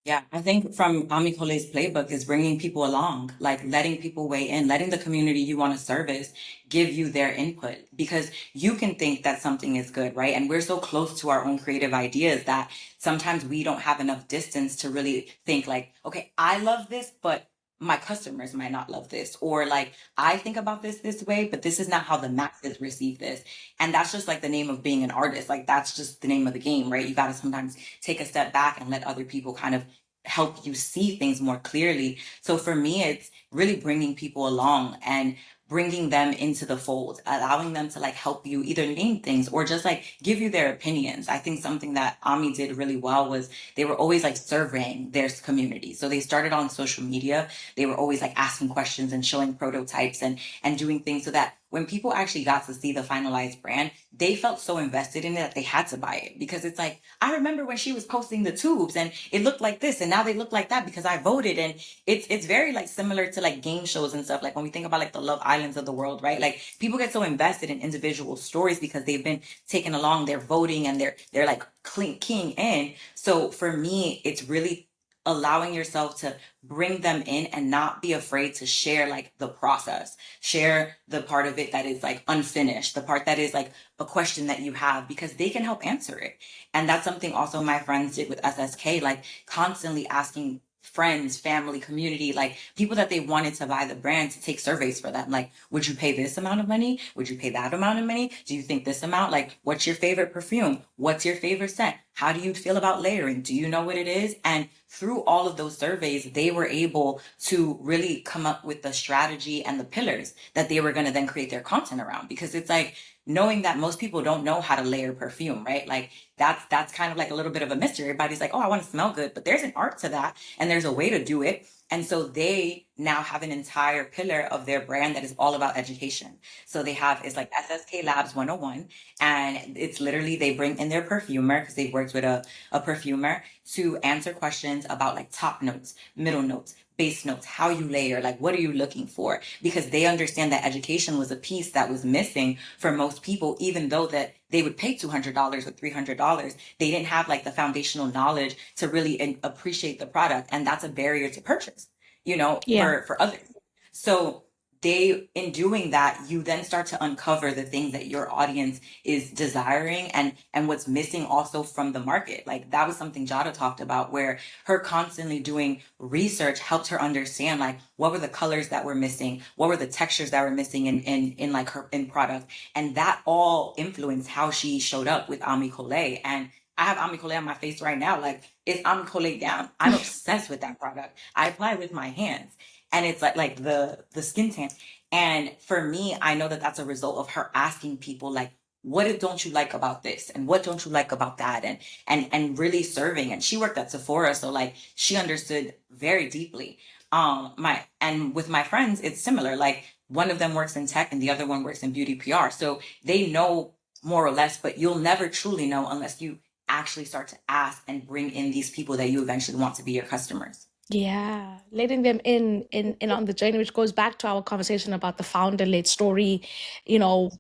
Yeah, I think from Amikole's playbook is bringing people along, like letting people weigh in, letting the community you want to service give you their input, because you can think that something is good, right? And we're so close to our own creative ideas that sometimes we don't have enough distance to really think like, okay, I love this, but my customers might not love this. Or like, I think about this way, but this is not how the masses receive this. And that's just like the name of being an artist. Like, that's just the name of the game, right? You got to sometimes take a step back and let other people kind of help you see things more clearly. So for me, it's really bringing people along and bringing them into the fold, allowing them to like help you either name things or just like give you their opinions. I think something that Ami did really well was they were always like surveying their community. So they started on social media. They were always like asking questions and showing prototypes and doing things so that when people actually got to see the finalized brand, they felt so invested in it that they had to buy it, because it's like, I remember when she was posting the tubes and it looked like this and now they look like that because I voted. And it's very like similar to like game shows and stuff. Like when we think about like the Love Islands of the world, right? Like people get so invested in individual stories because they've been taken along, they're voting and they're like keying in. So for me, it's really allowing yourself to bring them in and not be afraid to share like the process, share the part of it that is like unfinished, the part that is like a question that you have, because they can help answer it. And that's something also my friends did with SSK, like constantly asking friends, family, community, like people that they wanted to buy the brand, to take surveys for them. Like, would you pay this amount of money? Would you pay that amount of money? Do you think this amount? Like, what's your favorite perfume? What's your favorite scent? How do you feel about layering? Do you know what it is? And through all of those surveys, they were able to really come up with the strategy and the pillars that they were going to then create their content around. Because it's like, knowing that most people don't know how to layer perfume, right? Like that's kind of like a little bit of a mystery. Everybody's like, oh, I want to smell good, but there's an art to that and there's a way to do it. And so they now have an entire pillar of their brand that is all about education. So they have, it's like SSK Labs 101. And it's literally, they bring in their perfumer, because they've worked with a perfumer, to answer questions about like top notes, middle notes, base notes, how you layer, like what are you looking for? Because they understand that education was a piece that was missing for most people, even though that they would pay $200 or $300. They didn't have like the foundational knowledge to really appreciate the product. And that's a barrier to purchase, Yeah. for others. So in doing that, you then start to uncover the things that your audience is desiring and what's missing also from the market. Like that was something Jada talked about, where her constantly doing research helped her understand like what were the colors that were missing, what were the textures that were missing in like her in product. And that all influenced how she showed up with Ami Collet. And I have Ami Collet on my face right now. Like, it's Ami Collet down. I'm obsessed with that product. I apply it with my hands. And it's like the skin tan. And for me, I know that that's a result of her asking people like, what don't you like about this? And what don't you like about that? And really serving. And she worked at Sephora. So like she understood very deeply. And with my friends, it's similar. Like one of them works in tech and the other one works in beauty PR. So they know more or less, but you'll never truly know unless you actually start to ask and bring in these people that you eventually want to be your customers. Yeah, letting them in on the journey, which goes back to our conversation about the founder-led story, you know,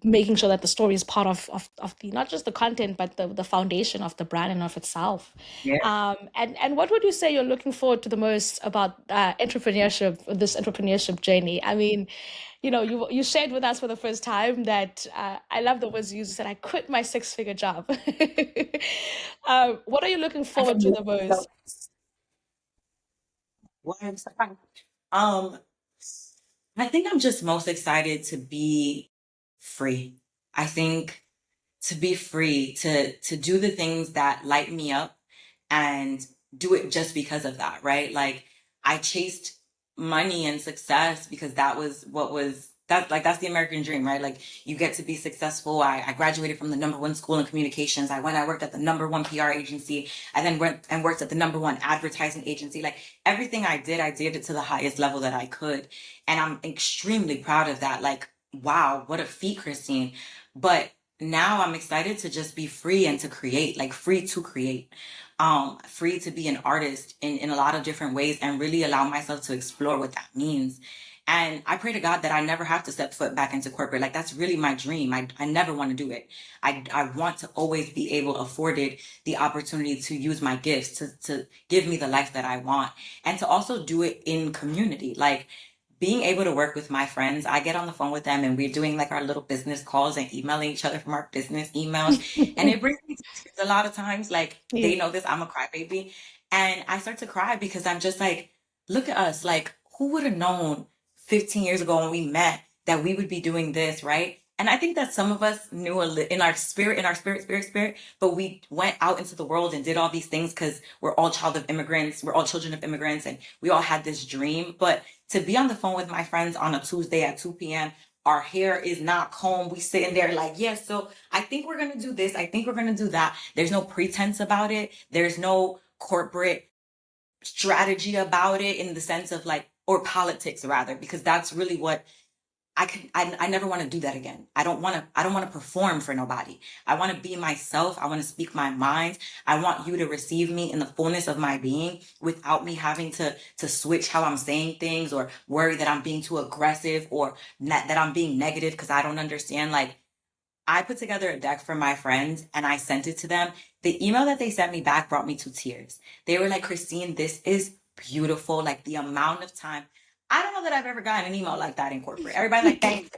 making sure that the story is part of the not just the content but the foundation of the brand and of itself. Yeah. And what would you say you're looking forward to the most about entrepreneurship, this entrepreneurship journey? I mean, you shared with us for the first time that I love the words you used. You said I quit my six-figure job. What are you looking I forward think to the most? Why I'm so fine. Um, I think I'm just most excited to be free. I think to be free, to do the things that light me up and do it just because of that, right? Like I chased money and success because that was what was that's the American dream, right? Like you get to be successful. I graduated from the number one school in communications. I worked at the number one PR agency. I then went and worked at the number one advertising agency. Like everything I did it to the highest level that I could. And I'm extremely proud of that. Like, wow, what a feat, Christine. But now I'm excited to just be free and to create, like free to create, free to be an artist in a lot of different ways and really allow myself to explore what that means. And I pray to God that I never have to step foot back into corporate. Like that's really my dream. I never want to do it. I want to always be able, afforded the opportunity to use my gifts to give me the life that I want and to also do it in community. Like being able to work with my friends, I get on the phone with them and we're doing like our little business calls and emailing each other from our business emails. And it brings me to tears a lot of times. Like Yeah. they know this, I'm a crybaby. And I start to cry because I'm just like, look at us. Like, who would have known 15 years ago when we met that we would be doing this, right? And I think that some of us knew in our spirit, but we went out into the world and did all these things because we're all we're all children of immigrants, and we all had this dream. But to be on the phone with my friends on a Tuesday at 2 p.m., our hair is not combed. We sitting there like, yes, so I think we're gonna do this. I think we're gonna do that. There's no pretense about it. There's no corporate strategy about it in the sense of like, or politics rather, because that's really what I never want to do that again. I don't want to perform for nobody. I want to be myself. I want to speak my mind. I want you to receive me in the fullness of my being without me having to switch how I'm saying things or worry that I'm being too aggressive or that I'm being negative because I don't understand. Like I put together a deck for my friends and I sent it to them. The email that they sent me back brought me to tears. They were like, Christine, this is beautiful. Like the amount of time. I don't know that I've ever gotten an email like that in corporate. Everybody like, thanks,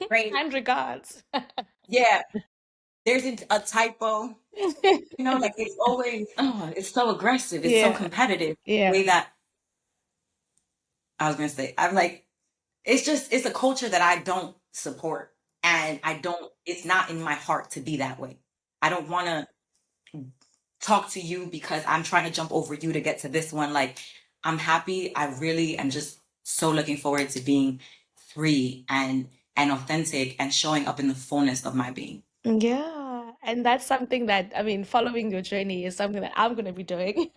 great. And regards. Yeah, there's a typo. Like it's always, oh, it's so aggressive. It's so Yeah. competitive. The Yeah. way that I was going to say, I'm like, it's a culture that I don't support. And it's not in my heart to be that way. I don't want to talk to you because I'm trying to jump over you to get to this one. Like, I'm happy. I really am just so looking forward to being free and authentic and showing up in the fullness of my being. Yeah, and that's something that, I mean, following your journey is something that I'm going to be doing.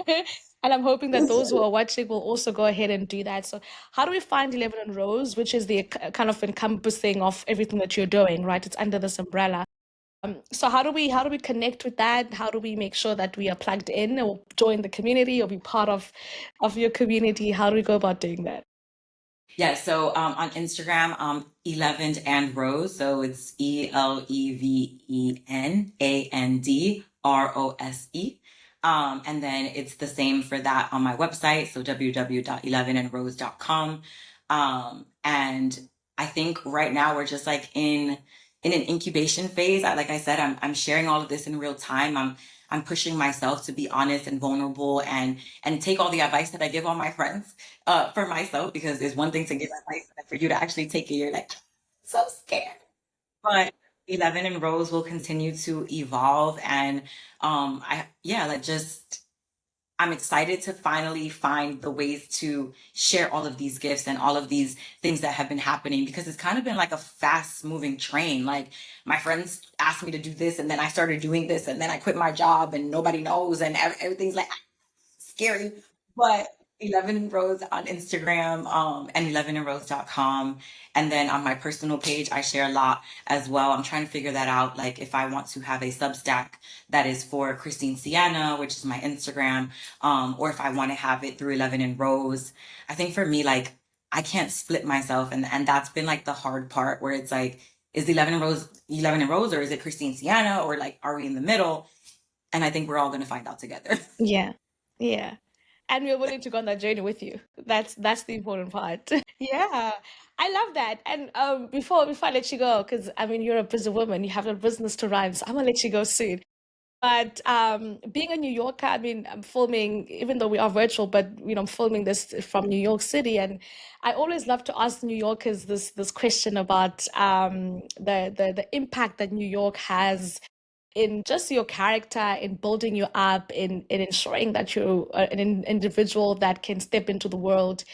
And I'm hoping that those who are watching will also go ahead and do that. So, how do we find 11 and Rose, which is the kind of encompassing of everything that you're doing, right? It's under this umbrella. So how do we connect with that? How do we make sure that we are plugged in or join the community or be part of your community? How do we go about doing that? Yeah, so on Instagram, 11 and Rose. So it's ELEVENANDROSE. And then it's the same for that on my website. So www.11androse.com. And I think right now we're just like in an incubation phase. Like I said, I'm sharing all of this in real time. I'm pushing myself to be honest and vulnerable and take all the advice that I give all my friends for myself, because there's one thing to give advice, and for you to actually take it, you're like so scared. But 11 and Rose will continue to evolve, and like just I'm excited to finally find the ways to share all of these gifts and all of these things that have been happening, because it's kind of been like a fast moving train. Like my friends asked me to do this and then I started doing this and then I quit my job and nobody knows and everything's like scary. But 11 and Rose on Instagram, and 11androse.com. And then on my personal page, I share a lot as well. I'm trying to figure that out. Like if I want to have a Substack that is for Christine Sienna, which is my Instagram, or if I want to have it through 11 and Rose. I think for me, like I can't split myself. And that's been like the hard part, where it's like, is the 11 in Rose, or is it Christine Sienna, or like, are we in the middle? And I think we're all going to find out together. Yeah. Yeah. And we're willing to go on that journey with you. That's the important part. Yeah. I love that. And before I let you go, because I mean you're a busy woman, you have a business to run, so I'm gonna let you go soon. But being a New Yorker, I mean, I'm filming, even though we are virtual, but I'm filming this from New York City, and I always love to ask New Yorkers this question about the impact that New York has in just your character, in building you up, in ensuring that you're an individual that can step into the world.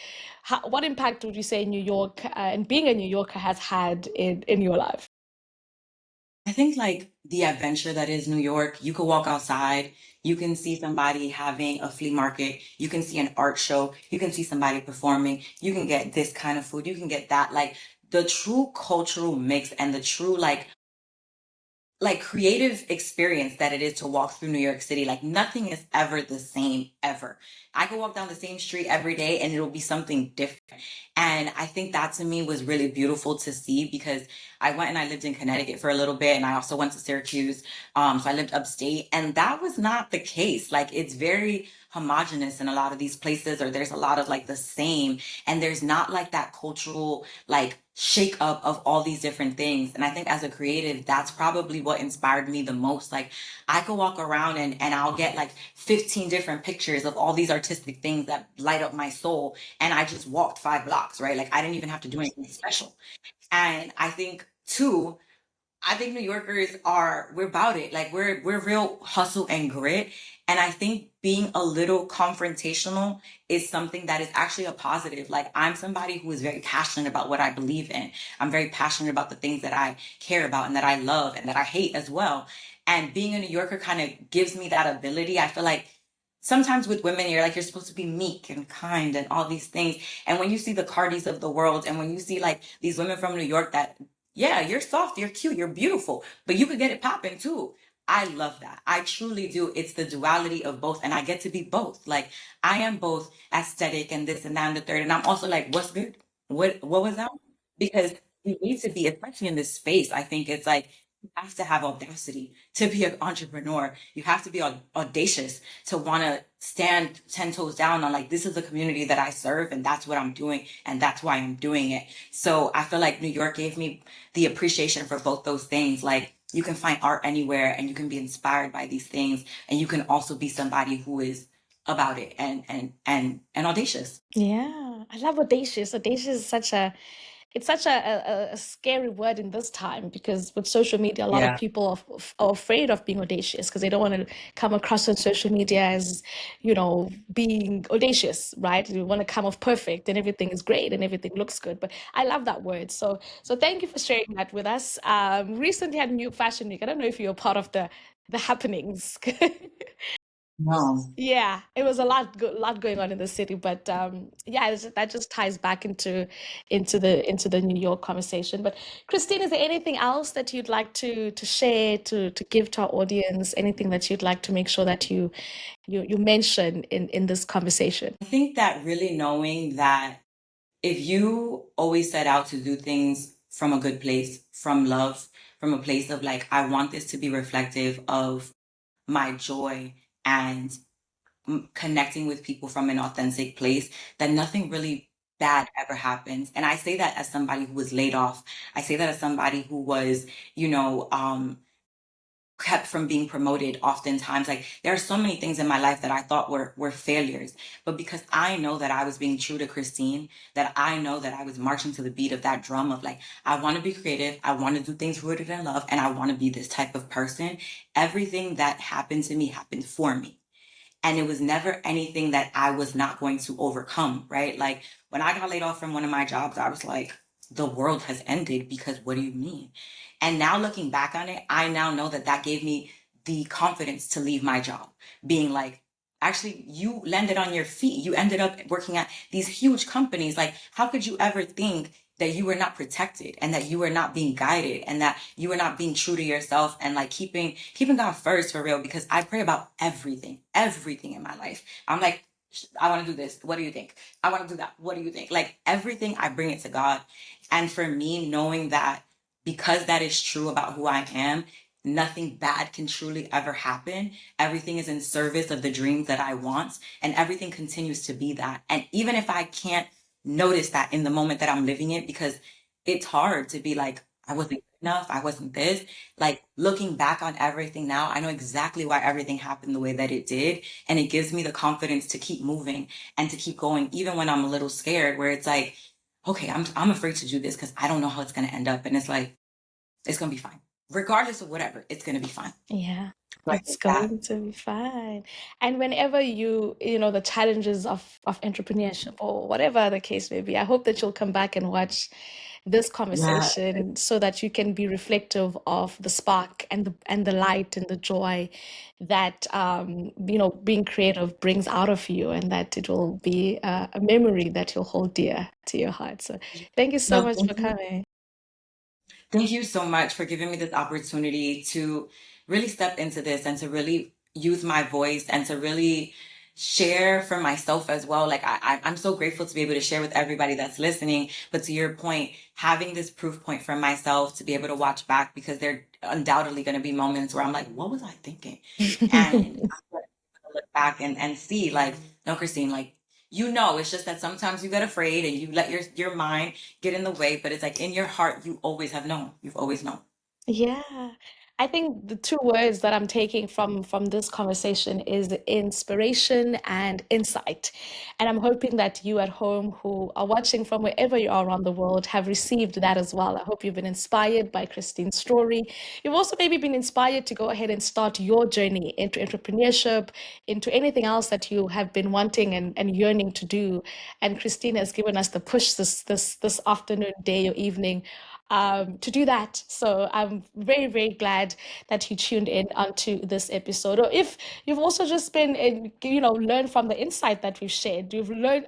What impact would you say New York and being a New Yorker has had in your life? I think like the adventure that is New York, you could walk outside, you can see somebody having a flea market, you can see an art show, you can see somebody performing, you can get this kind of food, you can get that. Like the true cultural mix and the true like creative experience that it is to walk through New York City. Like nothing is ever the same ever. I could walk down the same street every day and it'll be something different. And I think that to me was really beautiful to see because I went and I lived in Connecticut for a little bit and I also went to Syracuse. So I lived upstate and that was not the case. Like it's very homogenous in a lot of these places, or there's a lot of like the same, and there's not like that cultural like shake up of all these different things. And I think as a creative, that's probably what inspired me the most. Like I could walk around and I'll get like 15 different pictures of all these artistic things that light up my soul. And I just walked 5 blocks, right? Like I didn't even have to do anything special. And I think too, I think New Yorkers are, we're about it. Like we're real hustle and grit. And I think being a little confrontational is something that is actually a positive. Like I'm somebody who is very passionate about what I believe in. I'm very passionate about the things that I care about and that I love and that I hate as well. And being a New Yorker kind of gives me that ability. I feel like sometimes with women, you're like, you're supposed to be meek and kind and all these things. And when you see the Cardis of the world and when you see like these women from New York that, yeah, you're soft, you're cute, you're beautiful, but you could get it popping too. I love that. I truly do. It's the duality of both, and I get to be both. Like I am both aesthetic and this and that and the third, and I'm also like, what's good? What was that? Because you need to be, especially in this space. I think it's like you have to have audacity to be an entrepreneur. You have to be audacious to want to stand 10 toes down on like, this is the community that I serve and that's what I'm doing and that's why I'm doing it. So I feel like New York gave me the appreciation for both those things. Like you can find art anywhere and you can be inspired by these things. And you can also be somebody who is about it and audacious. Yeah, I love audacious. Audacious is such a it's such a scary word in this time because with social media, a lot of Yeah. people are afraid of being audacious because they don't want to come across on social media as, being audacious, right? You want to come off perfect and everything is great and everything looks good. But I love that word. So thank you for sharing that with us. Recently had New Fashion Week. I don't know if you're part of the happenings. No. Yeah, it was a lot going on in the city, but yeah, that just ties back into the New York conversation. But Christine, is there anything else that you'd like to share to give to our audience? Anything that you'd like to make sure that you mention in this conversation? I think that really knowing that if you always set out to do things from a good place, from love, from a place of like, I want this to be reflective of my joy and connecting with people from an authentic place, that nothing really bad ever happens. And I say that as somebody who was laid off. I say that as somebody who was, you know, kept from being promoted oftentimes. Like there are so many things in my life that I thought were failures, but because I know that I was being true to Christine, that I know that I was marching to the beat of that drum of like, I want to be creative, I want to do things rooted in love, and I want to be this type of person. Everything that happened to me happened for me. And it was never anything that I was not going to overcome, right? Like when I got laid off from one of my jobs, I was like, the world has ended because what do you mean? And now looking back on it, I now know that that gave me the confidence to leave my job, being like, actually, you landed on your feet. You ended up working at these huge companies. Like, how could you ever think that you were not protected and that you were not being guided and that you were not being true to yourself and like keeping God first for real? Because I pray about everything in my life. I'm like, I want to do this. What do you think? I want to do that. What do you think? Like everything, I bring it to God. And for me, knowing that because that is true about who I am, nothing bad can truly ever happen. Everything is in service of the dreams that I want, and everything continues to be that. And even if I can't notice that in the moment that I'm living it, because it's hard to be like, I wasn't good enough, I wasn't this. Like looking back on everything now, I know exactly why everything happened the way that it did. And it gives me the confidence to keep moving and to keep going, even when I'm a little scared, where it's like, okay, I'm afraid to do this because I don't know how it's gonna end up. And it's like, it's gonna be fine. Regardless of whatever, it's gonna be fine. Yeah, So I it's think that, going to be fine. And whenever the challenges of entrepreneurship or whatever the case may be, I hope that you'll come back and watch this yeah, conversation so that you can be reflective of the spark and the light and the joy that being creative brings out of you, and that it will be a memory that you'll hold dear to your heart. So thank you so no, much for thank you. coming. Thank you so much for giving me this opportunity to really step into this and to really use my voice and to really share for myself as well. Like I'm so grateful to be able to share with everybody that's listening. But to your point, having this proof point for myself to be able to watch back, because there are undoubtedly going to be moments where I'm like, what was I thinking? And I'm gonna look back and see like, no, Christine, like, it's just that sometimes you get afraid and you let your mind get in the way, but it's like in your heart, you always have known. You've always known. Yeah. I think the two words that I'm taking from this conversation is inspiration and insight. And I'm hoping that you at home who are watching from wherever you are around the world have received that as well. I hope you've been inspired by Christine's story. You've also maybe been inspired to go ahead and start your journey into entrepreneurship, into anything else that you have been wanting and yearning to do. And Christine has given us the push this afternoon, day, or evening to do that. So I'm very, very glad that you tuned in onto this episode. Or if you've also just been, learn from the insight that we've shared.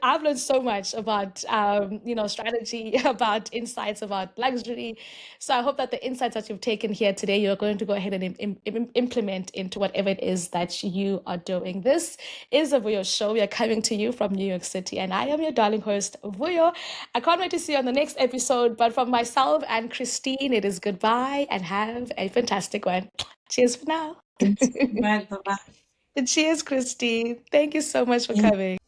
I've learned so much about, strategy, about insights, about luxury. So I hope that the insights that you've taken here today, you're going to go ahead and implement into whatever it is that you are doing. This is a Vuyo show. We are coming to you from New York City, and I am your darling host, Vuyo. I can't wait to see you on the next episode. But from myself and Christine, it is goodbye and have a fantastic one. Cheers for now. Thanks so much. Bye-bye. And cheers, Christine. Thank you so much for Thank coming.